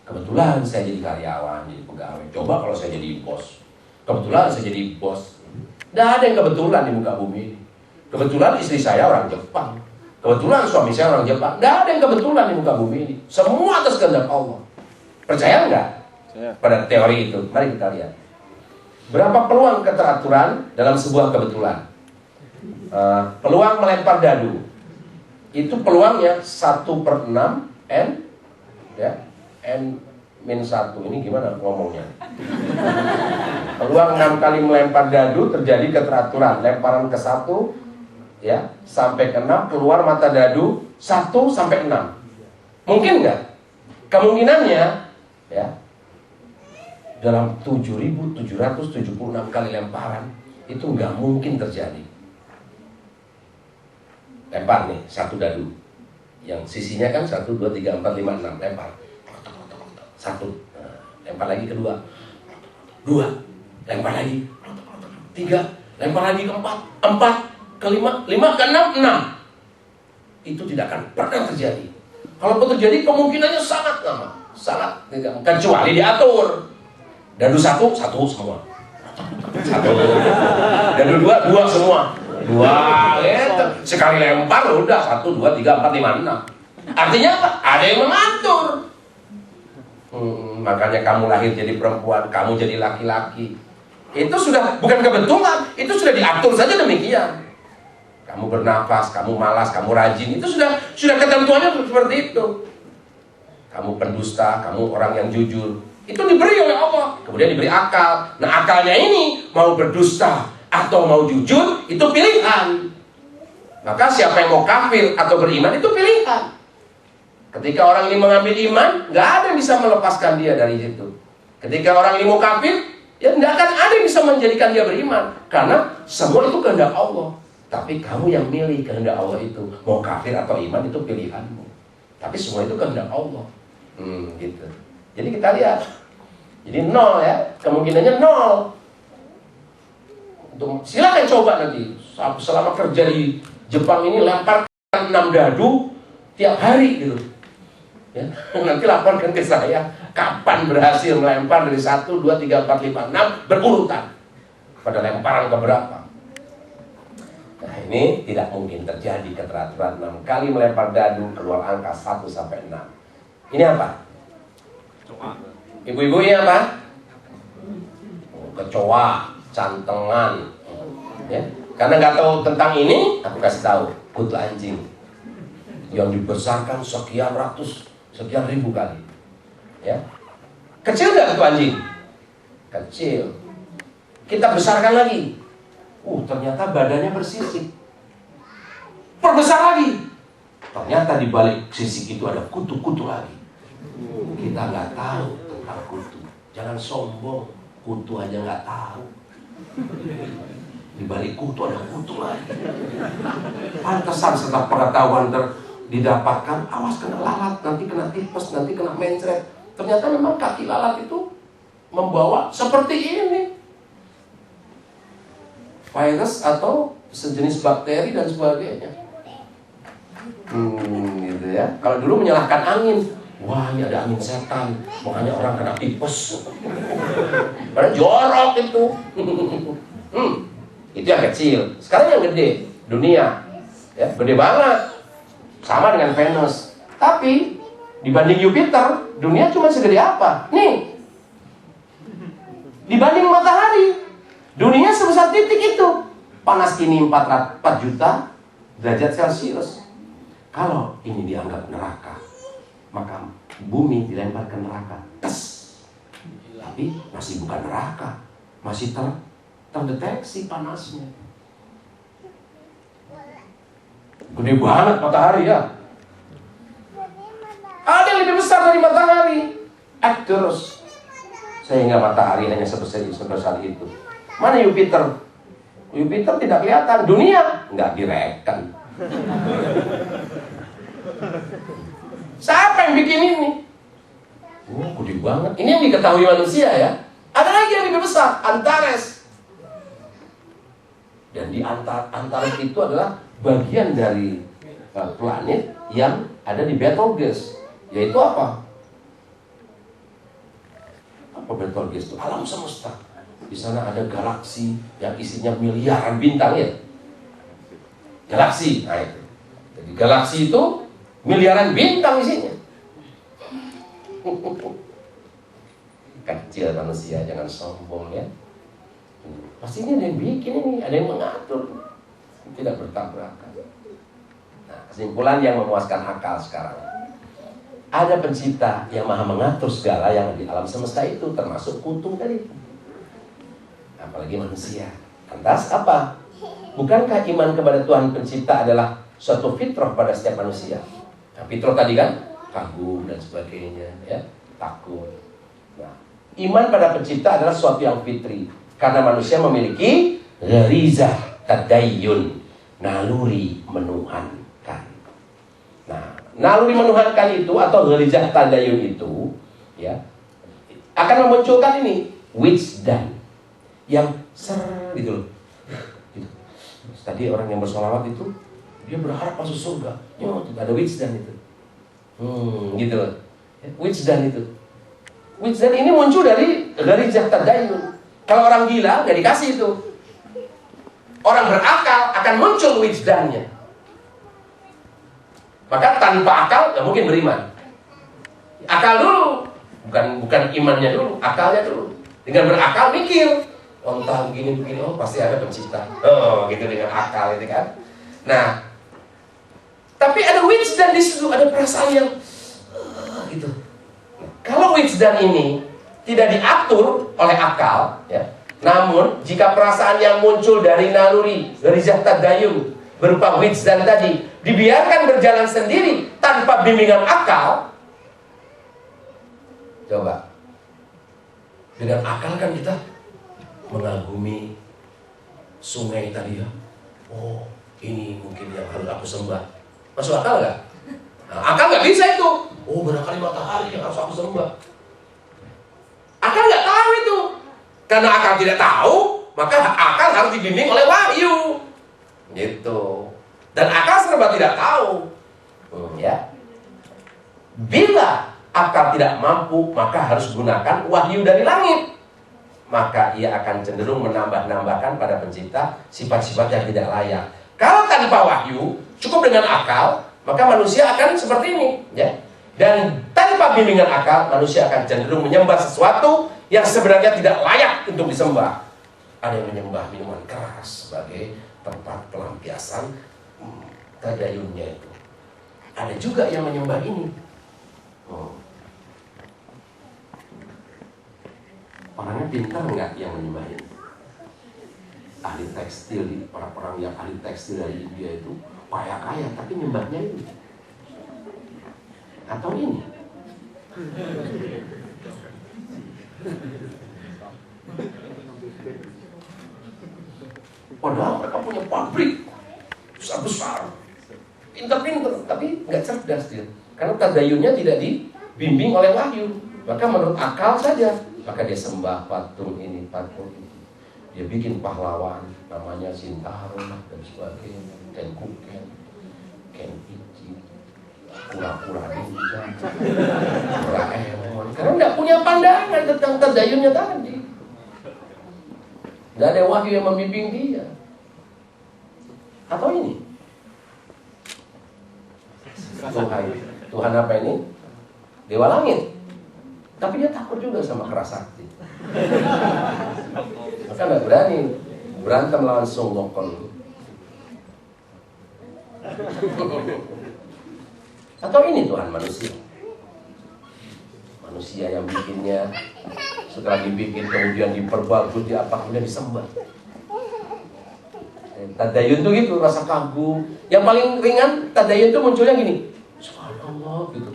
Kebetulan saya jadi karyawan, jadi pegawai. Coba kalau saya jadi bos. Kebetulan saya jadi bos. Tidak ada yang kebetulan di muka bumi ini. Kebetulan istri saya orang Jepang. Kebetulan suami saya orang Jepang. Tidak ada yang kebetulan di muka bumi ini. Semua atas kehendak Allah. Percaya nggak pada teori itu? Mari kita lihat. Berapa peluang keteraturan dalam sebuah kebetulan? Peluang melempar dadu. Itu peluangnya 1/6 N, ya. N-1, ini gimana ngomongnya? Peluang 6 kali melempar dadu terjadi keteraturan. Lemparan ke 1, ya, sampai ke 6, keluar mata dadu 1 sampai 6. Mungkin nggak? Kemungkinannya, ya, dalam 7.776 kali lemparan itu nggak mungkin terjadi. Lempar nih, 1 dadu. Yang sisinya kan 1, 2, 3, 4, 5, 6. Lempar. 1, lempar lagi kedua, 2, lempar lagi, 3, lempar lagi ke 4 ke 5 ke 6. Itu tidak akan pernah terjadi. Kalau terjadi kemungkinannya sangat lama, sangat tidak, kecuali diatur. Dadu 1 semua, 1. Dadu 2 semua, 2. Sekali lempar udah 1, 2, 3, 4, 5, 6. Artinya apa? Ada yang mengatur. Makanya kamu lahir jadi perempuan, kamu jadi laki-laki. Itu sudah bukan kebetulan, itu sudah diatur saja demikian. Kamu bernafas, kamu malas, kamu rajin, itu sudah ketentuannya seperti itu. Kamu pendusta, kamu orang yang jujur, itu diberi oleh Allah. Kemudian diberi akal. Nah, akalnya ini mau berdusta atau mau jujur, itu pilihan. Maka siapa yang mau kafir atau beriman, itu pilihan. Ketika orang ini mengambil iman, nggak ada yang bisa melepaskan dia dari situ. Ketika orang ini mau kafir, ya nggak akan ada yang bisa menjadikan dia beriman, karena semua itu kehendak Allah. Tapi kamu yang milih kehendak Allah itu, mau kafir atau iman itu pilihanmu. Tapi semua itu kehendak Allah. Gitu. Jadi kita lihat, jadi 0 ya, kemungkinannya 0. Silakan coba nanti. Selama kerja di Jepang ini lemparkan 6 dadu tiap hari gitu. Ya, nanti laporkan ke saya kapan berhasil melempar dari 1, 2, 3, 4, 5, 6 berurutan pada lemparan keberapa. Nah, ini tidak mungkin terjadi keteraturan 6 kali melempar dadu keluar angka 1 sampai 6. Ini apa? Ibu-ibu ini apa? Kecoa, cantengan. Ya, karena nggak tahu tentang ini, aku kasih tahu. Kutu anjing yang dibesarkan sekian ribu kali, ya. Kecil nggak kutu anjing? Kecil. Kita besarkan lagi. Ternyata badannya bersisik. Perbesar lagi. Ternyata di balik sisik itu ada kutu-kutu lagi. Kita nggak tahu tentang kutu. Jangan sombong. Kutu aja nggak tahu. Di balik kutu ada kutu lagi. Pantesan setelah pengetahuan didapatkan, awas kena lalat, nanti kena tipes, nanti kena mencret. Ternyata memang kaki lalat itu membawa seperti ini, virus atau sejenis bakteri dan sebagainya. Gitu ya. Kalau dulu menyalahkan angin, wah ini ada angin setan, makanya orang kena tipes. Padahal jorok itu. Itu yang kecil. Sekarang yang gede, dunia, ya, gede banget, sama dengan Venus. Tapi dibanding Jupiter, dunia cuma segede apa? Nih, dibanding matahari, dunia sebesar titik itu. Panas ini 4 juta derajat Celcius. Kalau ini dianggap neraka, maka bumi dilempar ke neraka. Tes. Tapi masih bukan neraka, masih terdeteksi panasnya. Gede banget matahari ya. Ada yang lebih besar dari matahari, terus sehingga matahari hanya sebesar itu. Mana Jupiter? Jupiter tidak kelihatan, dunia nggak direkan. Siapa yang bikin ini? Gede banget. Ini yang diketahui manusia ya. Ada lagi yang lebih besar, Antares. Dan di Antares itu adalah bagian dari planet yang ada di Betelgeuse. Yaitu apa? Apa Betelgeuse itu? Alam semesta. Di sana ada galaksi yang isinya miliaran bintang ya. Galaksi, nah itu. Jadi galaksi itu miliaran bintang isinya. Kecil manusia, jangan sombong ya. Pasti ini ada yang bikin ini, ada yang mengatur, tidak bertabrakan. Nah, kesimpulan yang memuaskan akal sekarang, ada pencipta yang maha mengatur segala yang di alam semesta itu, termasuk kuntung tadi. Apalagi manusia. Lantas apa? Bukankah iman kepada Tuhan pencipta adalah suatu fitrah pada setiap manusia? Nah, fitrah tadi kan kagum dan sebagainya, ya, takut. Nah, iman pada pencipta adalah suatu yang fitri, karena manusia memiliki gharizah tadayyun, naluri menuhankan. Nah, naluri menuhankan itu atau gharizah tadayyun itu, ya, akan memunculkan ini wijdan yang gitu loh. Gitu. Tadi orang yang bersolawat itu dia berharap masuk surga. Ada wijdan itu. Gitu loh. Wijdan itu. Wijdan ini muncul dari gharizah tadayyun. Kalau orang gila nggak dikasih itu. Orang berakal akan muncul wijdannya. Maka tanpa akal nggak mungkin beriman. Akal dulu, bukan imannya dulu, akalnya dulu. Dengan berakal mikir. Oh entah begini, oh pasti ada pencipta. Oh gitu dengan akal itu kan. Nah, tapi ada wijdan di situ, ada perasaan yang gitu. Kalau wijdan ini tidak diatur oleh akal, ya. Namun jika perasaan yang muncul dari naluri, dari zat tadayyun berupa wijdan tadi dibiarkan berjalan sendiri tanpa bimbingan akal, coba dengan akal kan kita mengagumi sungai tadi ya. Oh, ini mungkin yang harus aku sembah. Masuk akal nggak? Nah, akal nggak bisa itu. Oh, barangkali matahari yang harus aku sembah. Akal nggak tahu itu. Karena akal tidak tahu, maka akal harus dibimbing oleh wahyu. Gitu. Dan akal serba tidak tahu. Ya. Bila akal tidak mampu, maka harus gunakan wahyu dari langit. Maka ia akan cenderung menambah-nambahkan pada pencipta sifat-sifat yang tidak layak. Kalau tanpa wahyu, cukup dengan akal, maka manusia akan seperti ini, ya. Dan tanpa bimbingan akal, manusia akan cenderung menyembah sesuatu yang sebenarnya tidak layak untuk disembah. Ada yang menyembah minuman keras sebagai tempat pelampiasan tadayunnya itu. Ada juga yang menyembah ini. Orangnya pintar nggak yang menyembah ini? Ahli tekstil, orang-orang yang ahli tekstil dari India itu kaya-kaya, tapi nyembahnya ini. Atau ini? Padahal mereka punya pabrik besar-besar. pinter-pinter, tapi nggak cerdas dia. Karena tadayunnya tidak dibimbing oleh wahyu. Maka menurut akal saja, maka dia sembah patung ini, patung itu. Dia bikin pahlawan, namanya Sintaro dan sebagainya, Ken Kuken, Ken Ichi, pura-pura ninja, Doraemon. Karena nggak punya pandangan tentang tadayunnya tadi. Nggak ada wahyu yang membimbing dia. Atau ini Tuhan apa ini? Dewa langit. Tapi dia takut juga sama kerasakti. Maka nggak berani berantem lawan Song Gokong. Atau ini Tuhan manusia. Manusia yang bikinnya, setelah dibikin kemudian diperbagus, kemudian disembah. Tadayun itu gitu, rasa kagum. Yang paling ringan tadayun itu munculnya gini, subhanallah gitu,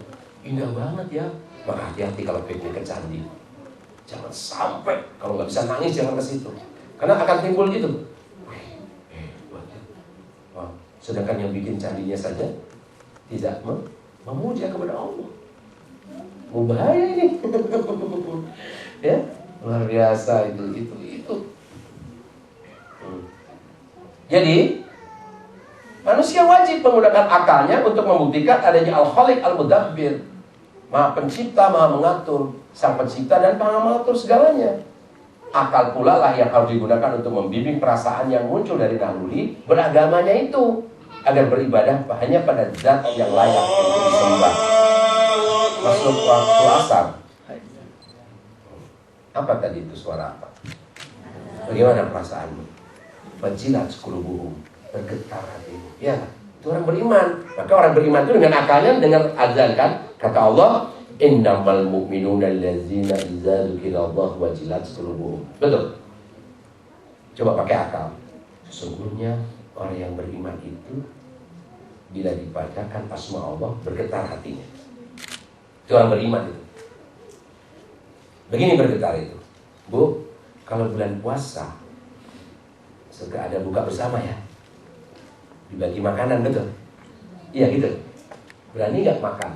indah banget ya. Maka hati-hati kalau piknik ke candi. Jangan sampai, kalau nggak bisa nangis jangan ke situ, karena akan timbul gitu. Sedangkan yang bikin candinya saja tidak memuja kepada Allah. Bahaya ini. Ya, luar biasa itu. Jadi manusia wajib menggunakan akalnya untuk membuktikan adanya Al-Khaliq Al-Mudabbir, Maha Pencipta, Maha Mengatur, Sang Pencipta dan Maha Mengatur segalanya. Akal pula lah yang harus digunakan untuk membimbing perasaan yang muncul dari naluri beragamanya itu, agar beribadah hanya pada zat yang layak untuk disembah. Masuk waktu asar. Apa tadi itu, suara apa? Bagaimana perasaanmu? Wajilat qulubuhum, bergetar hatimu. Ya, itu orang beriman. Maka orang beriman itu dengan akalnya dengar azan kan? Kata Allah, innamal mu'minuna allazina idza dzukirallahu wajilat qulubuhum. Betul. Coba pakai akal. Sesungguhnya orang yang beriman itu bila dibacakan asma Allah bergetar hatinya. Itu orang beriman itu. Begini bergetar itu. Bu, kalau bulan puasa suka ada buka bersama ya, dibagi makanan, betul? Iya gitu. Berani nggak makan?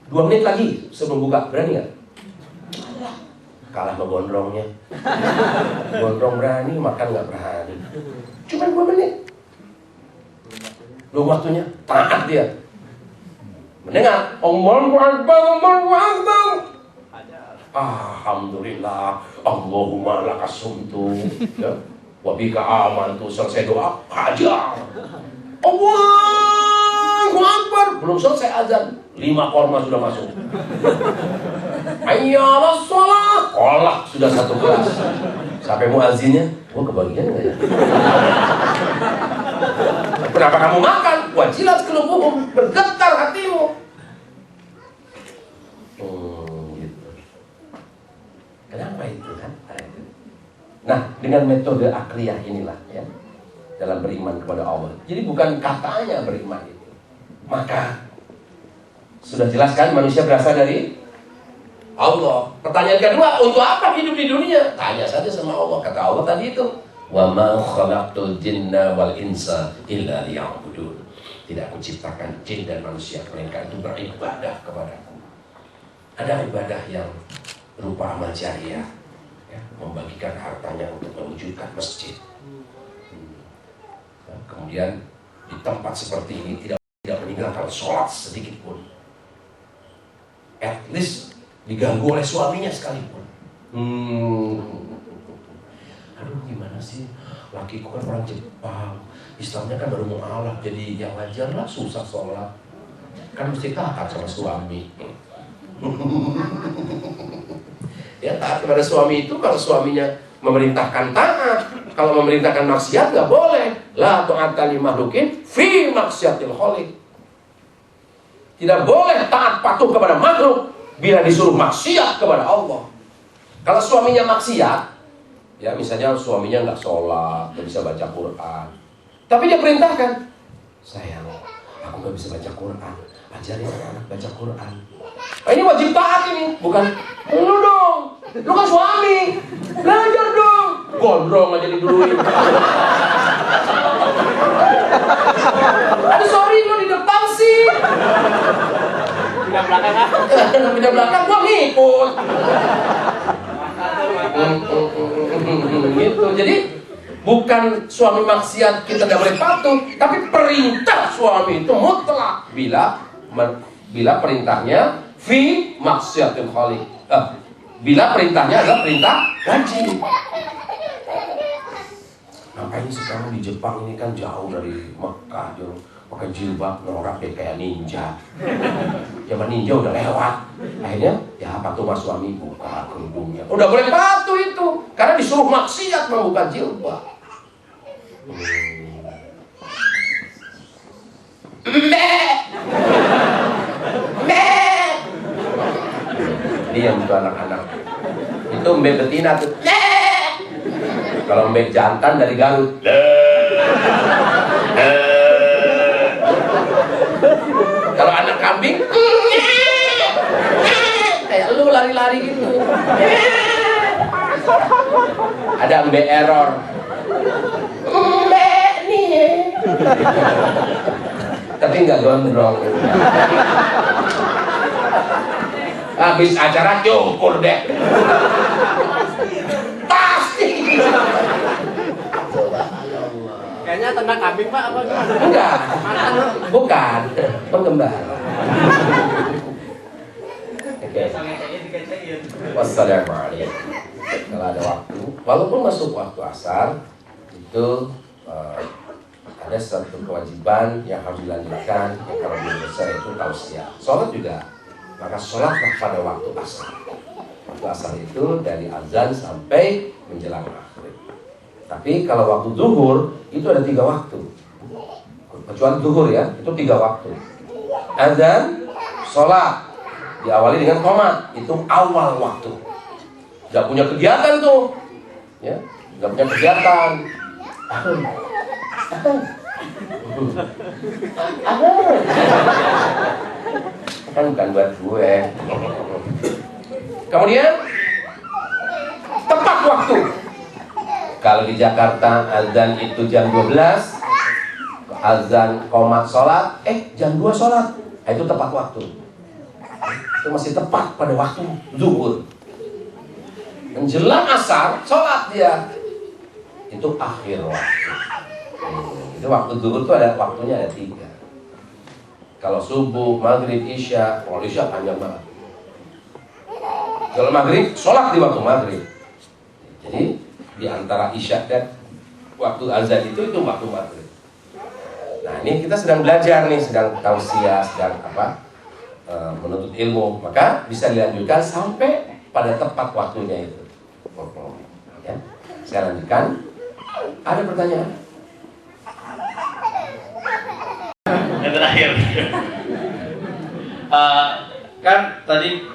2 menit lagi sebelum buka, berani nggak? Kalah sama gondrongnya. Gondrong berani, makan nggak berani. Cuma 2 menit. Belum waktunya, taat dia. Mendengar, Allahu Akbar, Allahu Akbar. Alhamdulillah, Allahumma lakasumtu, ya, wabika amantu, selesai doa, hajar. Allahu Akbar, belum selesai azan, 5 korma sudah masuk. Hayya 'alas shalah, kolak sudah 1 gelas. Sampai muazzinnya, gua kebagian nggak ya? Kenapa kamu makan? Wajilat qulubuhum, bergetar hatimu. Kenapa itu kan? Nah, dengan metode akliyah inilah ya, dalam beriman kepada Allah. Jadi bukan katanya beriman itu. Maka sudah jelas kan manusia berasal dari Allah. Pertanyaan kedua, untuk apa hidup di dunia? Tanya saja sama Allah. Kata Allah tadi itu, wa ma khalaqtul jinna wal insa illa liya'budun. Tidak aku ciptakan jin dan manusia melainkan untuk beribadah kepadaku. Ada ibadah yang berupa amal jariah, ya, membagikan hartanya untuk mewujudkan masjid. Kemudian di tempat seperti ini tidak meninggalkan sholat sedikit pun. At least diganggu oleh suaminya sekalipun. Aduh, gimana sih? Lakiku kan orang Jepang, Islamnya kan baru mu'alaf, jadi yang wajar lah susah sholat. Kan mesti taat sama suami. Ya, taat kepada suami itu kalau suaminya memerintahkan taat, kalau memerintahkan maksiat nggak boleh. La ta'ata li makhluqin fi maksiatil khaliq. Tidak boleh taat patuh kepada makhluk bila disuruh maksiat kepada Allah. Kalau suaminya maksiat, ya misalnya suaminya nggak sholat, nggak bisa baca Quran, tapi dia perintahkan, sayang, aku nggak bisa baca Quran, ajarin anak baca Quran. Nah, ini wajib taat ini, bukan lu dong, lu kan suami, belajar dong, gondrong aja diduluin. Ada Ada pindah belakang, gua ngikut. Gitu. Jadi bukan suami maksiat kita tidak boleh patuh, tapi perintah suami itu mutlak bila perintahnya fi maksiatil khaliq. Bila perintahnya adalah perintah wajib. Makanya sekarang di Jepang ini kan jauh dari Mekah, jauh pakai jilbab norak deh kayak ninja. Zaman ninja udah lewat. Akhirnya ya patuh sama suami buka kerudungnya. Udah boleh patuh itu karena disuruh maksiat membuka jilbab. Diam tuh anak-anak. Itu mbak betina tuh. Kalau mbak jantan dari Garut. Kalau anak kambing kayak lu lari-lari gitu. Ada mbak error. Mbak nih. Tapi nggak gondrong. Habis acara cukur deh. Pasti. Kayaknya tentang kambing Pak apa gimana? Enggak. Bukan. Penggembala. Oke. Wassalamualaikum. Kalau ada waktu, walaupun masuk waktu asar, itu ada satu kewajiban yang harus dilanjutkan. Yang kalau belum selesai itu tausiah. Sholat juga. Maka sholatlah pada waktu asar. Waktu asar itu dari azan sampai menjelang maghrib. Tapi kalau waktu zuhur itu ada 3 waktu. Kecuali zuhur ya, itu 3 waktu. Azan, sholat, diawali dengan qomat, itu awal waktu. Gak punya kegiatan tuh, ya, gak punya kegiatan. Kan bukan buat gue. Kemudian tepat waktu. Kalau di Jakarta azan itu jam 12, azan qomat sholat, jam 2 sholat, itu tepat waktu. Itu masih tepat pada waktu zuhur. Menjelang asar sholat dia, itu akhir waktu. Itu waktu zuhur itu ada waktunya ada 3. Kalau subuh, maghrib, isya, kalau isya panjang banget. Kalau maghrib, sholat di waktu maghrib. Jadi di antara isya dan waktu azan itu waktu maghrib. Nah ini kita sedang belajar nih, sedang tausiah, sedang menuntut ilmu. Maka bisa dilanjutkan sampai pada tepat waktunya itu. Ya. Saya lanjutkan. Ada pertanyaan? Yang terakhir. Kan tadi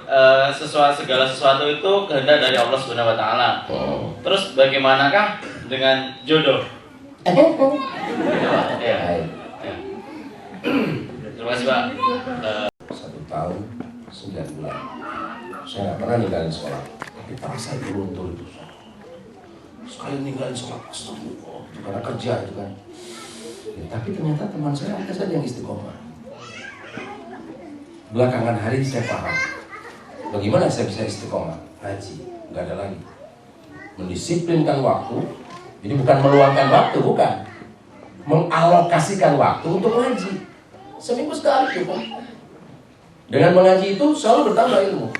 segala sesuatu itu kehendak dari Allah Subhanahu wa taala. Terus bagaimanakah dengan jodoh? Ya. Terima kasih Pak. 1 tahun 9 bulan. Saya nggak pernah ninggalin sholat. Tapi terasa itu luntur itu. Sekali ninggalin sholat, astagfirullah. Karena kerja itu kan. Ya, tapi ternyata teman saya ada saja yang istiqomah. Belakangan hari saya paham. Bagaimana saya bisa istiqomah? Ngaji, nggak ada lagi. Mendisiplinkan waktu. Jadi bukan meluangkan waktu, bukan. Mengalokasikan waktu untuk ngaji. Seminggu sekali cukup. Dengan mengaji itu selalu bertambah ilmu.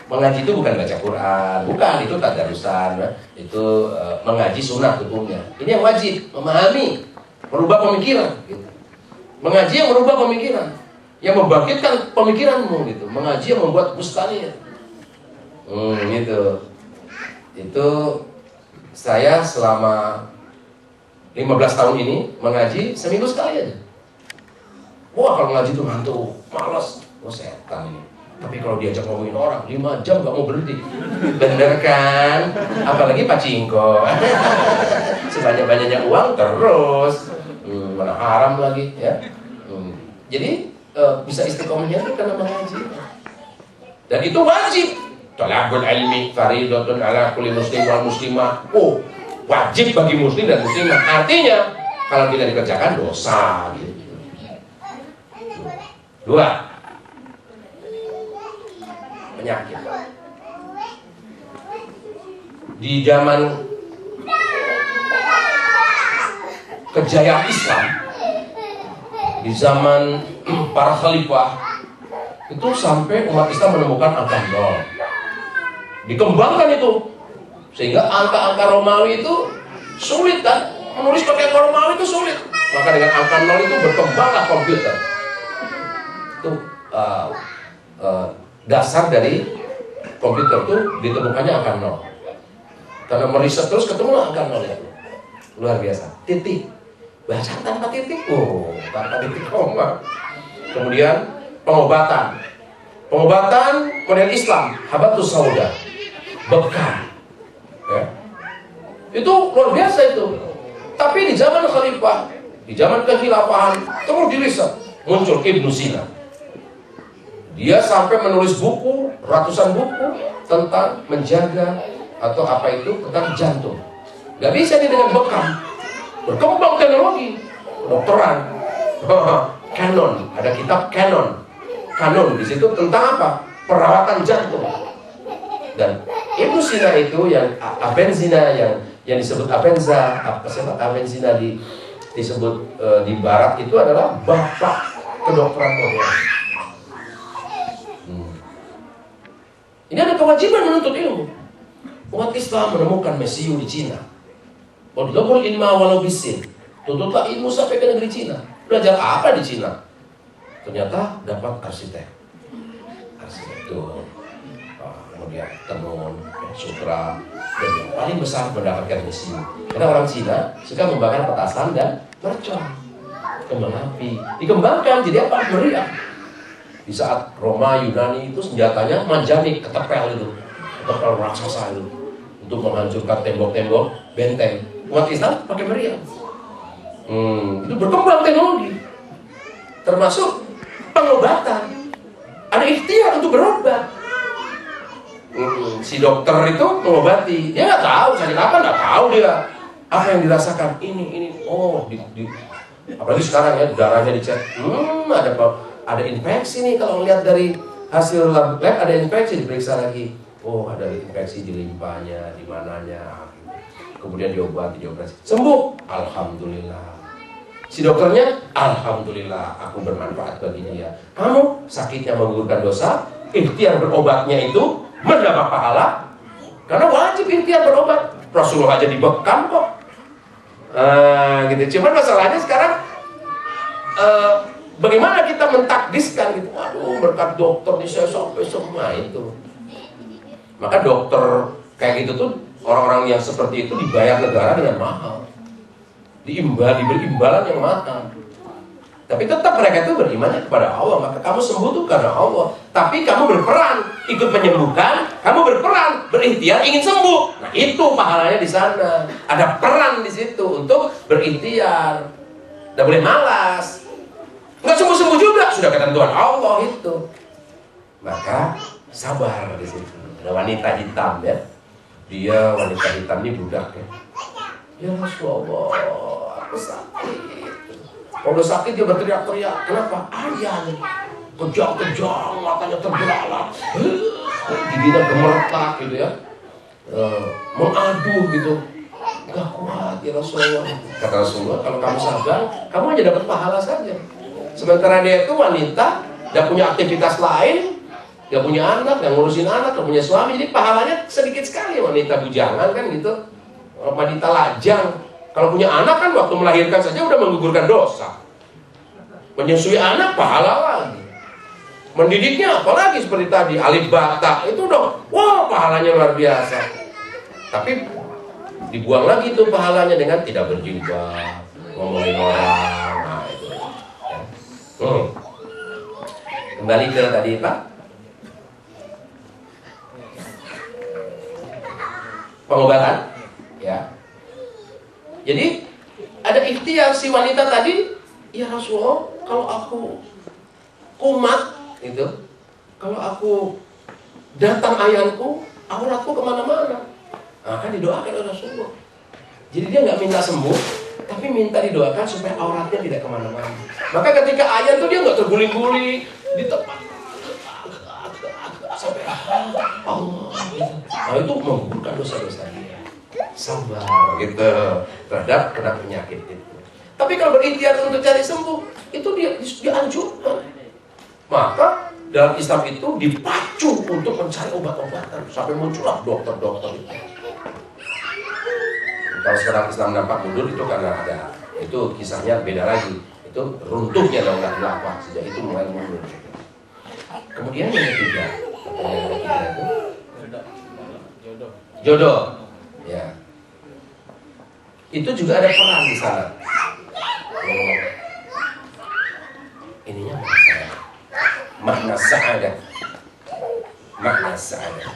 Mengaji itu bukan baca Quran, bukan, itu tadarusan, itu mengaji sunnah hukumnya. Ini yang wajib, memahami, merubah pemikiran. Gitu. Mengaji yang merubah pemikiran, yang membangkitkan pemikiranmu, gitu. Mengaji yang membuat mustahil. Gitu. Itu saya selama 15 tahun ini mengaji seminggu sekali aja. Wah kalau ngaji itu ngantuk, malas, setan ini. Tapi kalau diajak ngomongin orang 5 jam gak mau berhenti. Bener kan? Apalagi pacingko. Sebanyak-banyaknya uang terus. Mana haram lagi ya. Jadi bisa istiqomahnya itu karena mengaji. Dan itu wajib. Talabul ilmi faridatun ala kulli muslim wal muslimah. Oh, wajib bagi muslim dan muslimah. Artinya kalau tidak dikerjakan dosa gitu. 2. penyakit. Di zaman kejayaan Islam, di zaman para khalifah, itu sampai umat Islam menemukan angka 0. Dikembangkan itu, sehingga angka-angka Romawi itu sulit kan, menulis pakai angka Romawi itu sulit. Maka dengan angka 0 itu berkembanglah komputer. Itu dasar dari komputer itu ditemukannya angka 0. Karena meriset terus ketemu angka 0 itu. Luar biasa. Titik. Bahasa tanpa titik. Tanpa titik koma. Kemudian pengobatan. Pengobatan model Islam, habatus sauda. Bekam. Ya. Itu luar biasa itu. Tapi di zaman khalifah, di zaman kekhilafahan, terus diriset, muncul Ibnu Sina. Dia sampai menulis buku, ratusan buku tentang menjaga atau apa itu tentang jantung. Gak bisa nih dengan bekam. Berkembang teknologi, kedokteran. Canon, ada kitab Canon. Canon di situ tentang apa? Perawatan jantung. Dan Ibnu Sina itu yang Avenzina yang disebut Avenza, Avenzina disebut di barat itu adalah bapak kedokteran modern. Ini ada kewajiban menuntut ilmu. Umat Islam menemukan mesiu di Cina. Udlubul ilma walau bisin. Tuntutlah ilmu sampai ke negeri Cina. Belajar apa di Cina? Ternyata dapat arsitektur, kemudian tenun, sutra, dan yang paling besar mendapatkan mesiu. Karena orang Cina suka membakar petasan dan mercon, kembang api, dikembangkan jadi apa? Meriam. Di saat Roma Yunani itu senjatanya manjanik, ketepel itu, ketepel raksasa itu, untuk menghancurkan tembok-tembok benteng. Umat Islam pakai meriam. Itu berkembang teknologi, termasuk pengobatan. Ada ikhtiar untuk berobat. Si dokter itu mengobati, dia nggak tahu sakit apa, nggak tahu dia apa yang dirasakan. Ini, apalagi sekarang ya darahnya dicek, ada infeksi nih. Kalau lihat dari hasil lab ada infeksi, diperiksa lagi, ada infeksi di limpahnya, di mananya, kemudian dioperasi, sembuh, alhamdulillah. Si dokternya, alhamdulillah, aku bermanfaat bagi dia. Kamu sakitnya menggugurkan dosa, ikhtiar berobatnya itu mendapat pahala, karena wajib ikhtiar berobat. Rasulullah aja dibekam kok. Gitu. Cuman masalahnya sekarang bagaimana kita mentakdiskan gitu. Waduh, berkat dokter nih saya sampai semua itu. Maka dokter kayak gitu tuh, orang-orang yang seperti itu dibayar negara dengan mahal. Diberi imbalan yang mahal. Tapi tetap mereka itu berimannya kepada Allah. Maka kamu sembuh tuh karena Allah. Tapi kamu berperan ikut menyembuhkan, kamu berperan berikhtiar ingin sembuh. Nah itu pahalanya di sana. Ada peran di situ untuk berikhtiar. Tidak boleh malas. Nggak sembuh-sembuh juga, sudah ketentuan Allah itu. Maka sabar di situ. Ada wanita hitam ya. Dia wanita hitam ini budak ya. Ya Rasulullah, aku sakit. Kalau sakit dia berteriak-teriak. Kenapa? Ayan. Kejang-kejang, matanya terbelalak. Giginya gemertak gitu ya. Mengadu gitu. Gak kuat ya Rasulullah. Kata Rasulullah, kalau kamu sabar, kamu hanya dapat pahala saja. Sementara dia itu wanita, gak punya aktivitas lain, gak punya anak, gak ngurusin anak, gak punya suami. Jadi pahalanya sedikit sekali. Wanita bujangan kan gitu. Wanita lajang, kalau punya anak kan waktu melahirkan saja udah menggugurkan dosa. Menyusui anak pahala lagi. Mendidiknya apalagi seperti tadi alif bata itu dong, wah pahalanya luar biasa. Tapi dibuang lagi tuh pahalanya dengan tidak berjilbab, ngomongin orang. Nah, itu. Kembali ke tadi Pak. Pengobatan. Ya. Jadi ada ikhtiar si wanita tadi, ya Rasulullah, kalau aku kumat itu, kalau aku datang ayanku, auratku kemana-mana, kan didoakan oleh Rasulullah. Jadi dia nggak minta sembuh, tapi minta didoakan supaya auratnya tidak kemana-mana. Maka ketika ayan tuh dia nggak terguling-guling di tempat sampai Allah. Nah itu menggugurkan dosa-dosa dia. Sabar gitu terhadap kena penyakit itu. Tapi kalau berikhtiar untuk cari sembuh, itu dia dianjurkan. Maka dalam Islam itu dipacu untuk mencari obat-obatan sampai muncullah dokter-dokter itu. Kalau sekarang Islam nampak mundur itu karena ada itu kisahnya beda lagi. Itu runtuhnya daulah khilafah sejak itu mulai mundur. Kemudian yang ketiga itu jodoh. Ya. Itu juga ada peran di sana. Ininya makna sa'adah. Makna sa'adah.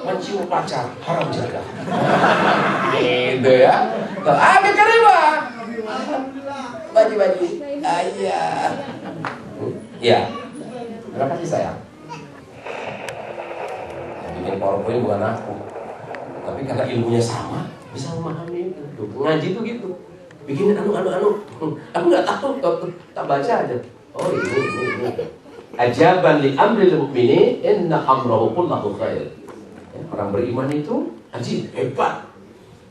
Mencium pacar haram juga. Gitu ya. Ada kareba. Baju-baju. Ayah. Ya. Terima kasih sayang. Yang bikin PowerPoint bukan aku. Tapi karena ilmunya sama, bisa memahami itu. Ngaji tuh gitu. Bikin anu. Aku nggak tahu, tak baca aja. Oh ini. Ajaban li amril mu'mini inna amrahu kullahu khair. Orang beriman itu ajib, hebat,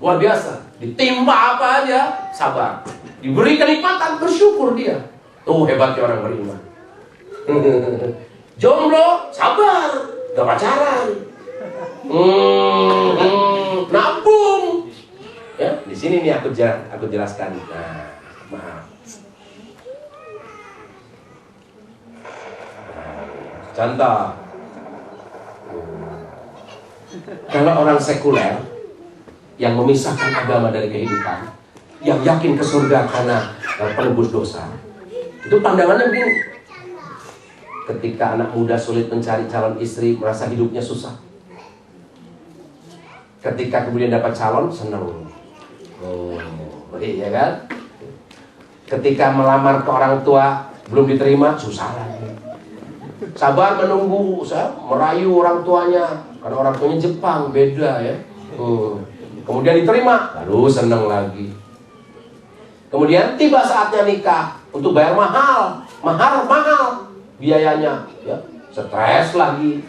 luar biasa. Ditimpa apa aja, sabar. Diberi kenikmatan, bersyukur dia. Tuh hebatnya orang beriman. Jomblo, sabar, gak pacaran. Nabung. Ya, di sini nih aku jelaskan. Nah, maaf. Contoh. Kalau orang sekuler yang memisahkan agama dari kehidupan, yang yakin ke surga karena penebus dosa, itu pandangannya begini. Ketika anak muda sulit mencari calon istri, merasa hidupnya susah. Ketika kemudian dapat calon, senang. Iya kan? Ketika melamar ke orang tua, belum diterima, susah lagi. Sabar menunggu, merayu orang tuanya. Karena orang tuanya Jepang, beda ya. Kemudian diterima, lalu senang lagi. Kemudian tiba saatnya nikah, untuk bayar mahal biayanya, ya. Stres lagi.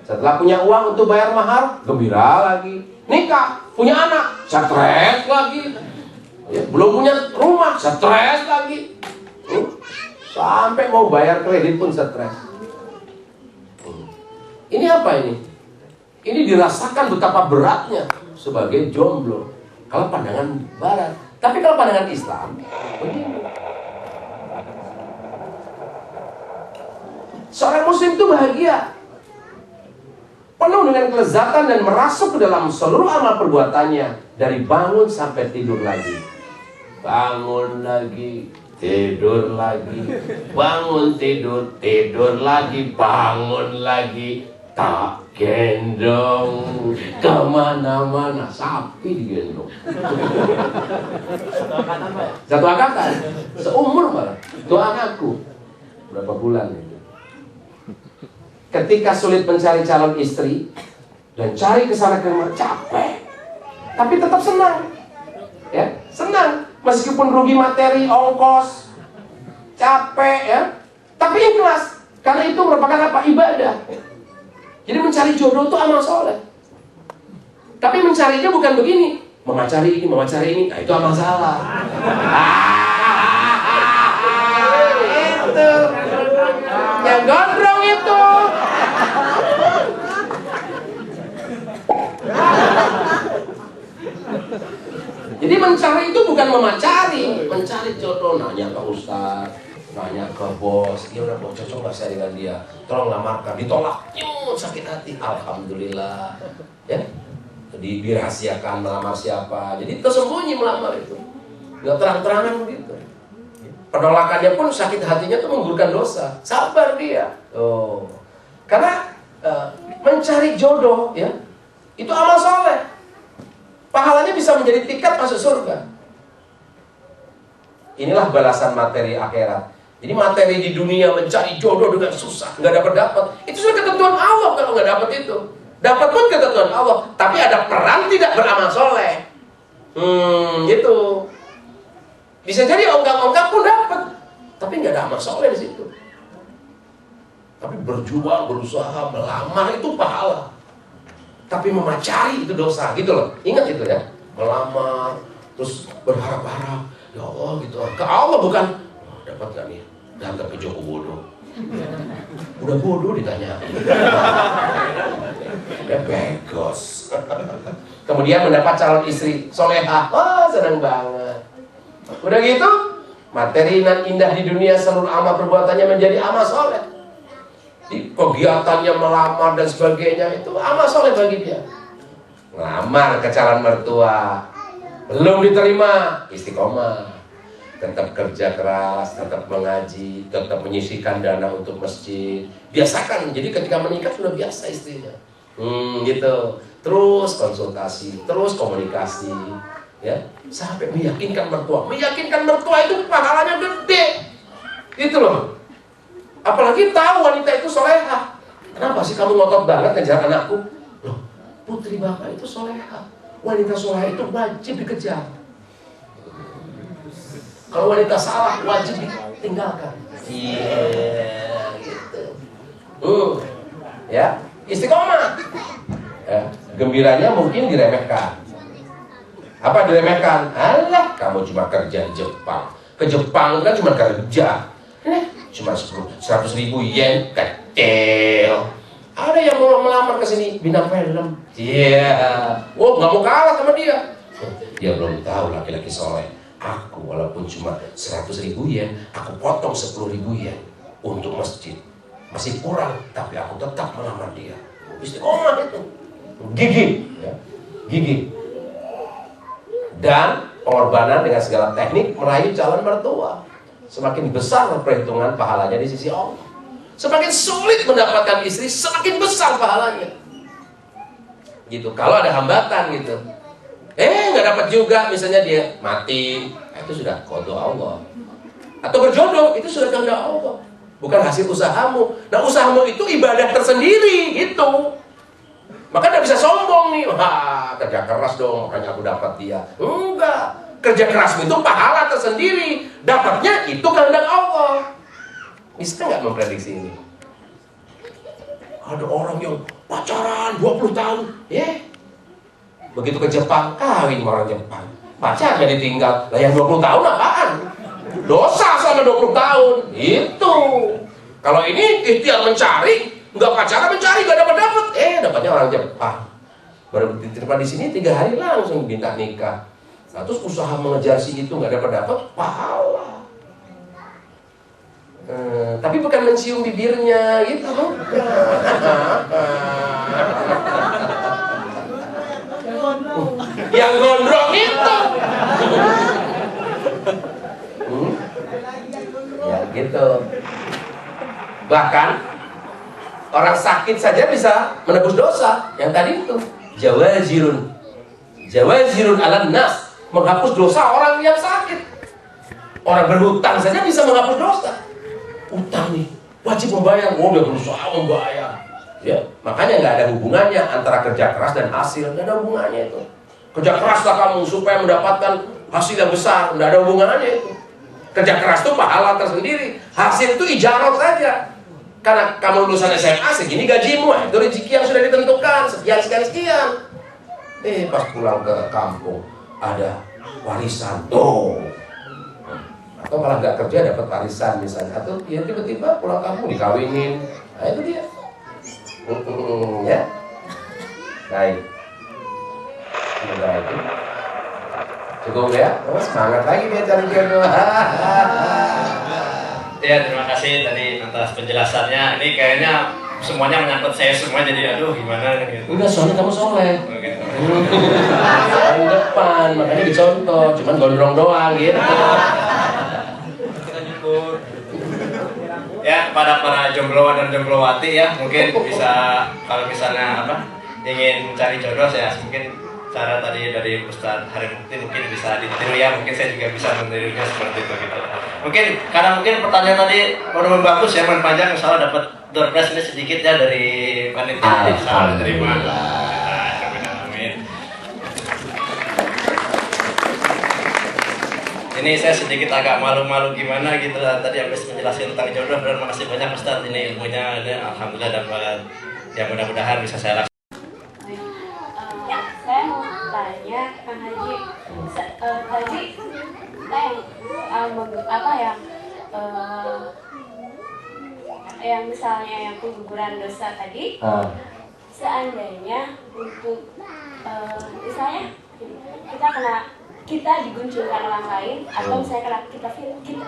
Setelah punya uang untuk bayar mahar, gembira lagi. Nikah, punya anak, stres lagi. Ya, belum punya rumah, stres lagi. Sampai mau bayar kredit pun stres. Ini apa ini? Ini dirasakan betapa beratnya sebagai jomblo. Kalau pandangan barat. Tapi kalau pandangan Islam, begini. Seorang muslim itu bahagia, penuh dengan kelezatan dan merasuk ke dalam seluruh amal perbuatannya, dari bangun sampai tidur lagi. Bangun lagi, tidur lagi, bangun tidur, tidur lagi, bangun lagi. Tak gendong kemana-mana, sapi digendong. Satu angkatan, seumur malah. Doa anakku berapa bulan itu. Ketika sulit mencari calon istri dan cari kesana kemari, capek, tapi tetap senang, ya senang meskipun rugi materi, ongkos, capek, ya, tapi ikhlas karena itu merupakan apa? Ibadah. Jadi mencari jodoh itu amal soleh. Tapi mencarinya bukan begini, memacari ini, nah itu amal salah. Itu yang gondrong itu. Jadi mencari itu bukan memacari, mencari jodoh, nanya ke ustaz, nanya ke bos, dia udah mau cocok gak saya dengan dia, tolong lamarkan, ditolak, sakit hati, alhamdulillah, ya, jadi dirahasiakan melamar siapa, jadi tersembunyi melamar itu, nggak terang-terangan begitu, penolakannya pun sakit hatinya tuh menggugurkan dosa, sabar dia, karena mencari jodoh, ya, itu amal soleh, pahalanya bisa menjadi tiket masuk surga. Inilah balasan materi akhirat. Jadi materi di dunia mencari jodoh dengan susah, nggak dapat. Itu sudah ketentuan Allah kalau nggak dapat itu. Dapat pun ketentuan Allah, tapi ada peran tidak beramal soleh. Gitu. Bisa jadi onggak-onggak pun dapat, tapi nggak ada amal soleh di situ. Tapi berjuang, berusaha, melamar itu pahala. Tapi memacari itu dosa, gitu loh. Ingat itu ya, melamar, terus berharap-harap, ya Allah gitu. Ke Allah bukan, oh, dapat gak nih? Dianggap ke Joko bodoh. Udah bodoh ditanya. Udah begos. Kemudian mendapat calon istri solehah, wah senang banget. Udah gitu, materi nan indah di dunia seluruh amal perbuatannya menjadi amal soleh. Di kegiatannya melamar dan sebagainya itu amal soleh bagi dia. Ngelamar ke calon mertua, belum diterima, istiqomah, tetap kerja keras, tetap mengaji, tetap menyisihkan dana untuk masjid. Biasakan, jadi ketika menikah sudah biasa istrinya. Gitu. Terus konsultasi, terus komunikasi, ya, sampai meyakinkan mertua. Meyakinkan mertua itu pahalanya gede. Gitu loh. Apalagi tahu wanita itu solehah. Kenapa sih kamu ngotot banget ngejar anakku? Loh, putri bapak itu solehah. Wanita solehah itu wajib dikejar. Kalau wanita salah, wajib ditinggalkan. Iya, gitu. Ya, istiqomah. Ya, gembiranya mungkin diremehkan. Apa diremehkan? Alah, kamu cuma kerja di Jepang. Ke Jepang kan cuma kerja. Cuma 100.000 yen, kecil. Ada yang mau melamar ke sini bintang film. Iya. Oh, nggak mau kalah sama dia. Dia belum tahu laki-laki soleh. Aku walaupun cuma 100.000 yen, aku potong 10.000 yen untuk masjid. Masih kurang, tapi aku tetap melamar dia. Istiqomah itu. Gigih, ya. Gigih. Dan pengorbanan dengan segala teknik meraih calon mertua. Semakin besar perhitungan pahalanya di sisi Allah. Semakin sulit mendapatkan istri, semakin besar pahalanya. Gitu. Kalau ada hambatan gitu, nggak dapat juga, misalnya dia mati, itu sudah qada Allah. Atau berjodoh, itu sudah kehendak Allah, bukan hasil usahamu. Nah, usahamu itu ibadah tersendiri, gitu. Maka nggak bisa sombong nih, wah kerja keras dong, makanya aku dapat dia. Enggak. Kerja kerasmu itu pahala tersendiri, dapatnya itu kehendak Allah. Bisa nggak memprediksi ini? Ada orang yang pacaran 20 tahun, begitu ke Jepang, kawin sama orang Jepang, pacarnya ditinggal. Lah yang 20 tahun apaan? Dosa selama 20 tahun. Itu. Kalau ini ikhtiar mencari, nggak pacaran mencari, nggak dapat, dapatnya orang Jepang. Baru diterima di sini 3 hari langsung minta nikah. Nah, terus usaha mengejar si itu nggak dapat pahala. Tapi bukan mencium bibirnya gitu, yang gondrong itu. Ya gitu. Bahkan orang sakit saja bisa menebus dosa. Yang tadi itu jawazirun alan nas, menghapus dosa orang yang sakit. Orang berhutang saja bisa menghapus dosa. Utang nih, wajib membayar. Oh, dia berusaha membayar. Ya, makanya nggak ada hubungannya antara kerja keras dan hasil. Nggak ada hubungannya itu. Kerja keraslah kamu supaya mendapatkan hasil yang besar. Nggak ada hubungannya itu. Kerja keras itu pahala tersendiri. Hasil itu ijarah saja. Karena kamu lulusan SMA, segini gajimu. Itu rezeki yang sudah ditentukan. Sekian. Pas pulang ke kampung ada warisan. Atau kalau nggak kerja dapat warisan misalnya. Atau ya tiba-tiba pulang kampung dikawinin. Nah itu dia. Ya. Baik. Semoga itu cukup ya. Semangat lagi dia cari jodoh. Ya, terima kasih tadi atas penjelasannya. Ini kayaknya semuanya menyangkut saya semua, jadi aduh gimana gitu. Udah, soalnya kamu soleh. Gitu. Paling depan, makanya dicontoh. Cuman gondrong doang gitu. Kita nyukur. Ya, pada para jomblo dan jomblowati ya, mungkin bisa kalau misalnya ingin mencari jodoh ya, mungkin cara tadi dari Ustadz Hari Mukti mungkin bisa ditiru ya, mungkin saya juga bisa menirunya seperti itu gitu. Mungkin karena mungkin pertanyaan tadi udah bagus ya, panjang, misalnya dapat door prize ini sedikit ya dari panitia, bisa diterima. Amin. Ini saya sedikit agak malu-malu gimana gitu lah. Tadi habis menjelaskan tentang jodoh, dan makasih banyak Ustaz. Ini ilmunya, ini alhamdulillah dapat. Ya mudah-mudahan bisa saya lakukan. Saya mau tanya Kang Haji, tadi yang misalnya yang pengguguran dosa tadi, seandainya untuk misalnya kita diguncurkan orang lain, atau misalnya kita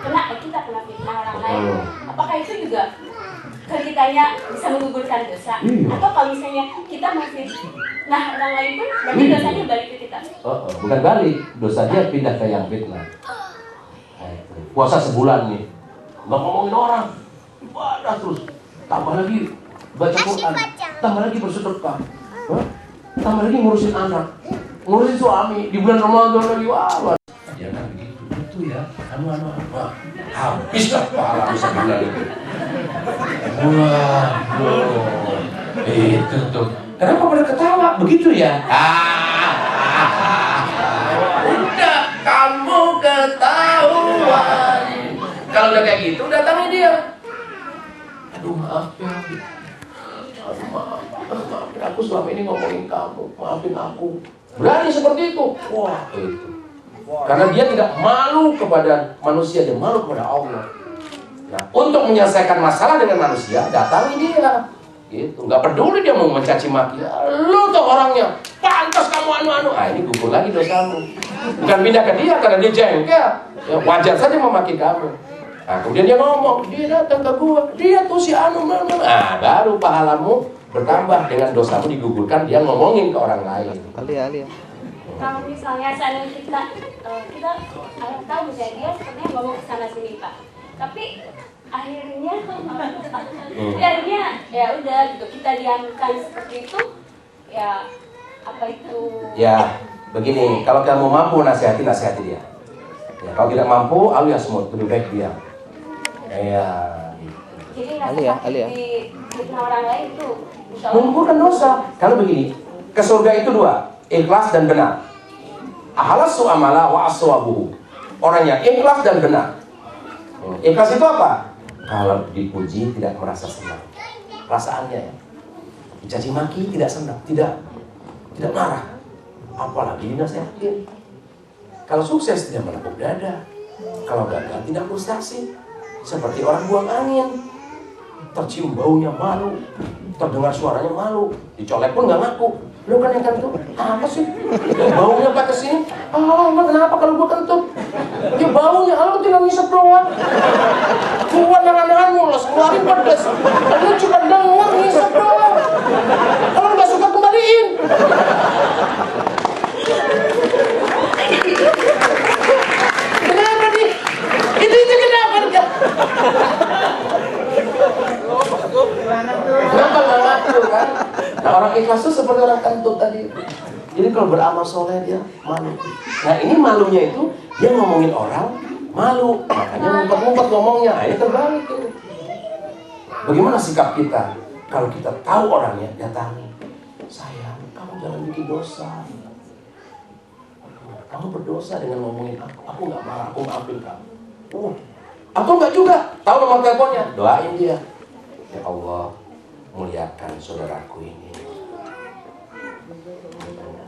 kena fitnah orang lain, apakah itu juga ke kitanya bisa menggugurkan dosa? Atau kalau misalnya kita nah orang lain pun berarti dosanya balik ke kita? Bukan balik, dosanya pindah ke yang fitnah. Puasa sebulan nih, nggak ngomongin orang, ibadah terus, tambah lagi baca Quran, tambah lagi bersedekah, tambah lagi ngurusin anak, ngurusin suami, di bulan Ramadan lagi, wah. Dia kan begitu ya, habis lah pahala sebulan itu. Waduh, itu tuh. Kenapa pada ketawa begitu ya? Udah kamu ketahuan. Kalau udah kayak gitu, datangi dia. Aduh maaf ya. Aduh maafin aku selama ini ngomongin kamu. Maafin aku. Berani seperti itu. Wah itu. Karena dia tidak malu kepada manusia, dia malu kepada Allah. Nah, untuk menyelesaikan masalah dengan manusia, datangi dia. Gitu, nggak peduli dia mau mencaci maki. Lu tuh orangnya, pantas kamu anu-anu. Ini gugur lagi dosamu. Bukan pindah ke dia karena dia jengkel. Ya, wajar saja memaki kamu. Nah, kemudian dia ngomong, dia datang ke gua, dia tuh si anu. Baru pahalamu bertambah dengan dosamu digugurkan. Dia ngomongin ke orang lain. Ali. Kalau misalnya seandainya kita tahu misalnya dia sepertinya ngomong ke sana sini Pak, tapi akhirnya ya udah gitu, kita diamkan seperti itu, ya apa itu? Ya begini, kalau kamu mampu nasihati dia. Ya, kalau tidak mampu, alias smooth, lebih baik diam. Ya. Jadi Ali ya. di fitnah orang lain itu menggugurkan dosa. Kalau begini, ke surga itu dua, ikhlas dan benar. Ahalasu amala wa aswabuhu. Orang yang ikhlas dan benar. Ikhlas itu apa? Kalau dipuji tidak merasa senang. Perasaannya ya. Dicaci maki tidak senang, tidak marah. Apalagi dinasihatin. Kalau sukses tidak menepuk dada. Kalau gagal tidak frustasi. Seperti orang buang angin. Tercium baunya malu, terdengar suaranya malu, dicolek pun nggak ngaku. Lu kan yang kentut, apa sih? Baunya pakai sini. Emang kenapa kalau gua kentut? Ya baunya, lu tinggal ngisep doang. Gua jangan mulas, keluarin pedes. Lu cuma denger ngisep doang. Kalau nggak suka kembaliin. Kenapa nih? Itu kenapa dia? Kenapa nggak ngaku kan? Nah orang ikhlas itu seperti orang kentut tadi. Jadi kalau beramal soleh dia malu. Nah ini malunya itu dia ngomongin orang malu, makanya ngumpet-ngumpet ngomongnya. Ini terbalik ini. Bagaimana sikap kita? Kalau kita tahu orangnya, datangi. Sayang, kamu jangan bikin dosa. Kamu berdosa dengan ngomongin aku. Aku nggak marah, aku maafin kamu. Atau enggak juga, tahu nomor teleponnya, doain dia. Ya Allah, muliakan saudaraku ini.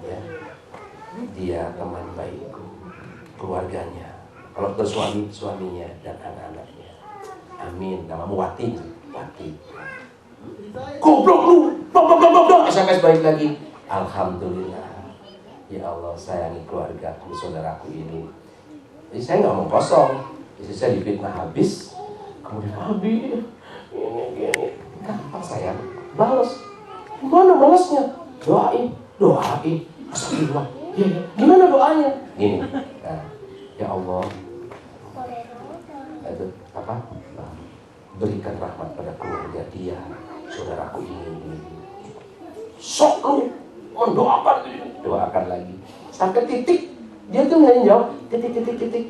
Ya. Dia teman baikku, keluarganya. Kalau ke suaminya dan anak-anaknya. Amin. Namamu Wati. Goblok lu. Blok. SMS baik lagi. Alhamdulillah. Ya Allah, sayangi keluargaku, saudaraku ini. Jadi saya nggak mau kosong. Jadi saya difitnah habis. Kemudian habis. Ini. Kenapa sayang? Balas. Gimana balasnya? Doain. Astagfirullah. Ya. Gimana doanya? Gini. Nah, ya Allah. Itu apa? Berikan rahmat pada keluarga dia, saudaraku ini. Sok lu mendoakan, doakan lagi. Sampai titik dia tuh nggak jawab. Titik.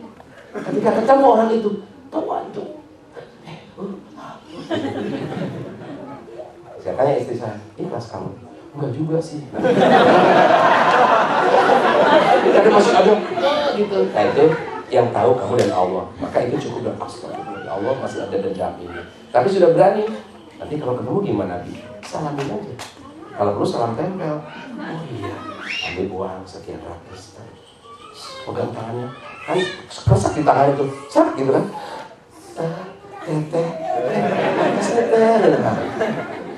Ketika ketemu orang itu, tahu. Saya tanya istri saya, ikhlas kamu? Enggak juga sih. Ada masih ada gitu. Nah itu yang tahu kamu dan Allah. Maka itu cukup dan astagfirullah, Allah masih ada dendam ini. Tapi sudah berani. Nanti kalau ketemu gimana Bi? Salamin aja. Kalau perlu salam tempel. Oh iya, ambil uang sekian ratus. Pegang tangannya, kan kesak di tangannya tuh, sak gitu kan. Teteh,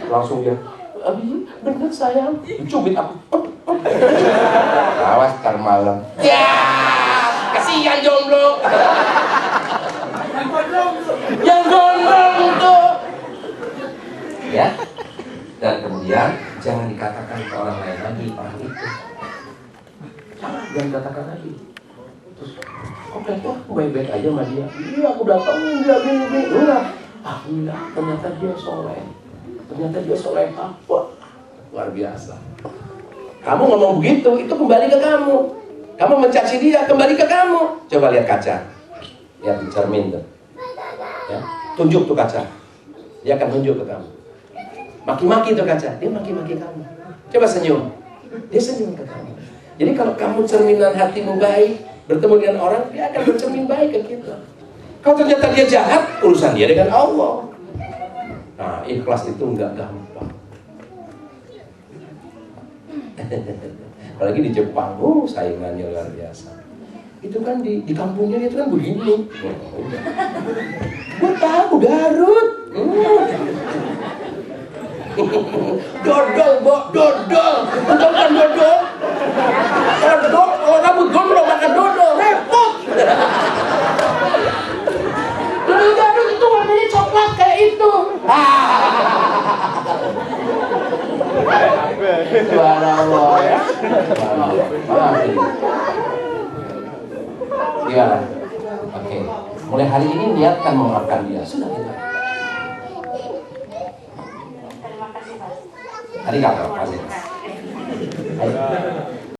langsung dia, Abi, bener sayang, cubit aku. Awas ntar malam. Ya, kasihan jomblo. Yang gondrong tuh. Ya, dan kemudian jangan dikatakan ke orang lain lagi orang itu. Jangan dikatakan lagi. Terus, oke, baik-baik aja sama dia. Iya, aku datangin dia gini. Enggak. Alhamdulillah, ternyata dia soleh. Ternyata dia soleh apa? Luar biasa. Kamu ngomong begitu, itu kembali ke kamu. Kamu mencaci dia, kembali ke kamu. Coba lihat kaca. Lihat di cermin tuh. Ya, tunjuk tuh kaca. Dia akan tunjuk ke kamu. Maki-maki tuh kaca, dia maki-maki kamu. Coba senyum. Dia senyum ke kamu. Jadi kalau kamu cerminan hatimu baik, bertemu dengan orang, dia akan bercermin baik ke kita. Kalau ternyata dia jahat, urusan dia dengan Allah. Nah, ikhlas itu nggak gampang. Apalagi di Jepang, saingannya luar biasa. Itu kan di kampungnya itu kan begini. Gue tahu Garut. Dodol, dodol. Betul kan dodol? Kalau rambut gondrong makan dodol, repot. Dodol Garut itu warnanya coklat kayak itu. Subhanallah ya. Gimana? Oke. Mulai hari ini niatkan memaafkan dia. Sudah kita. Terima kasih, Pak. Hari kapan? Ayo.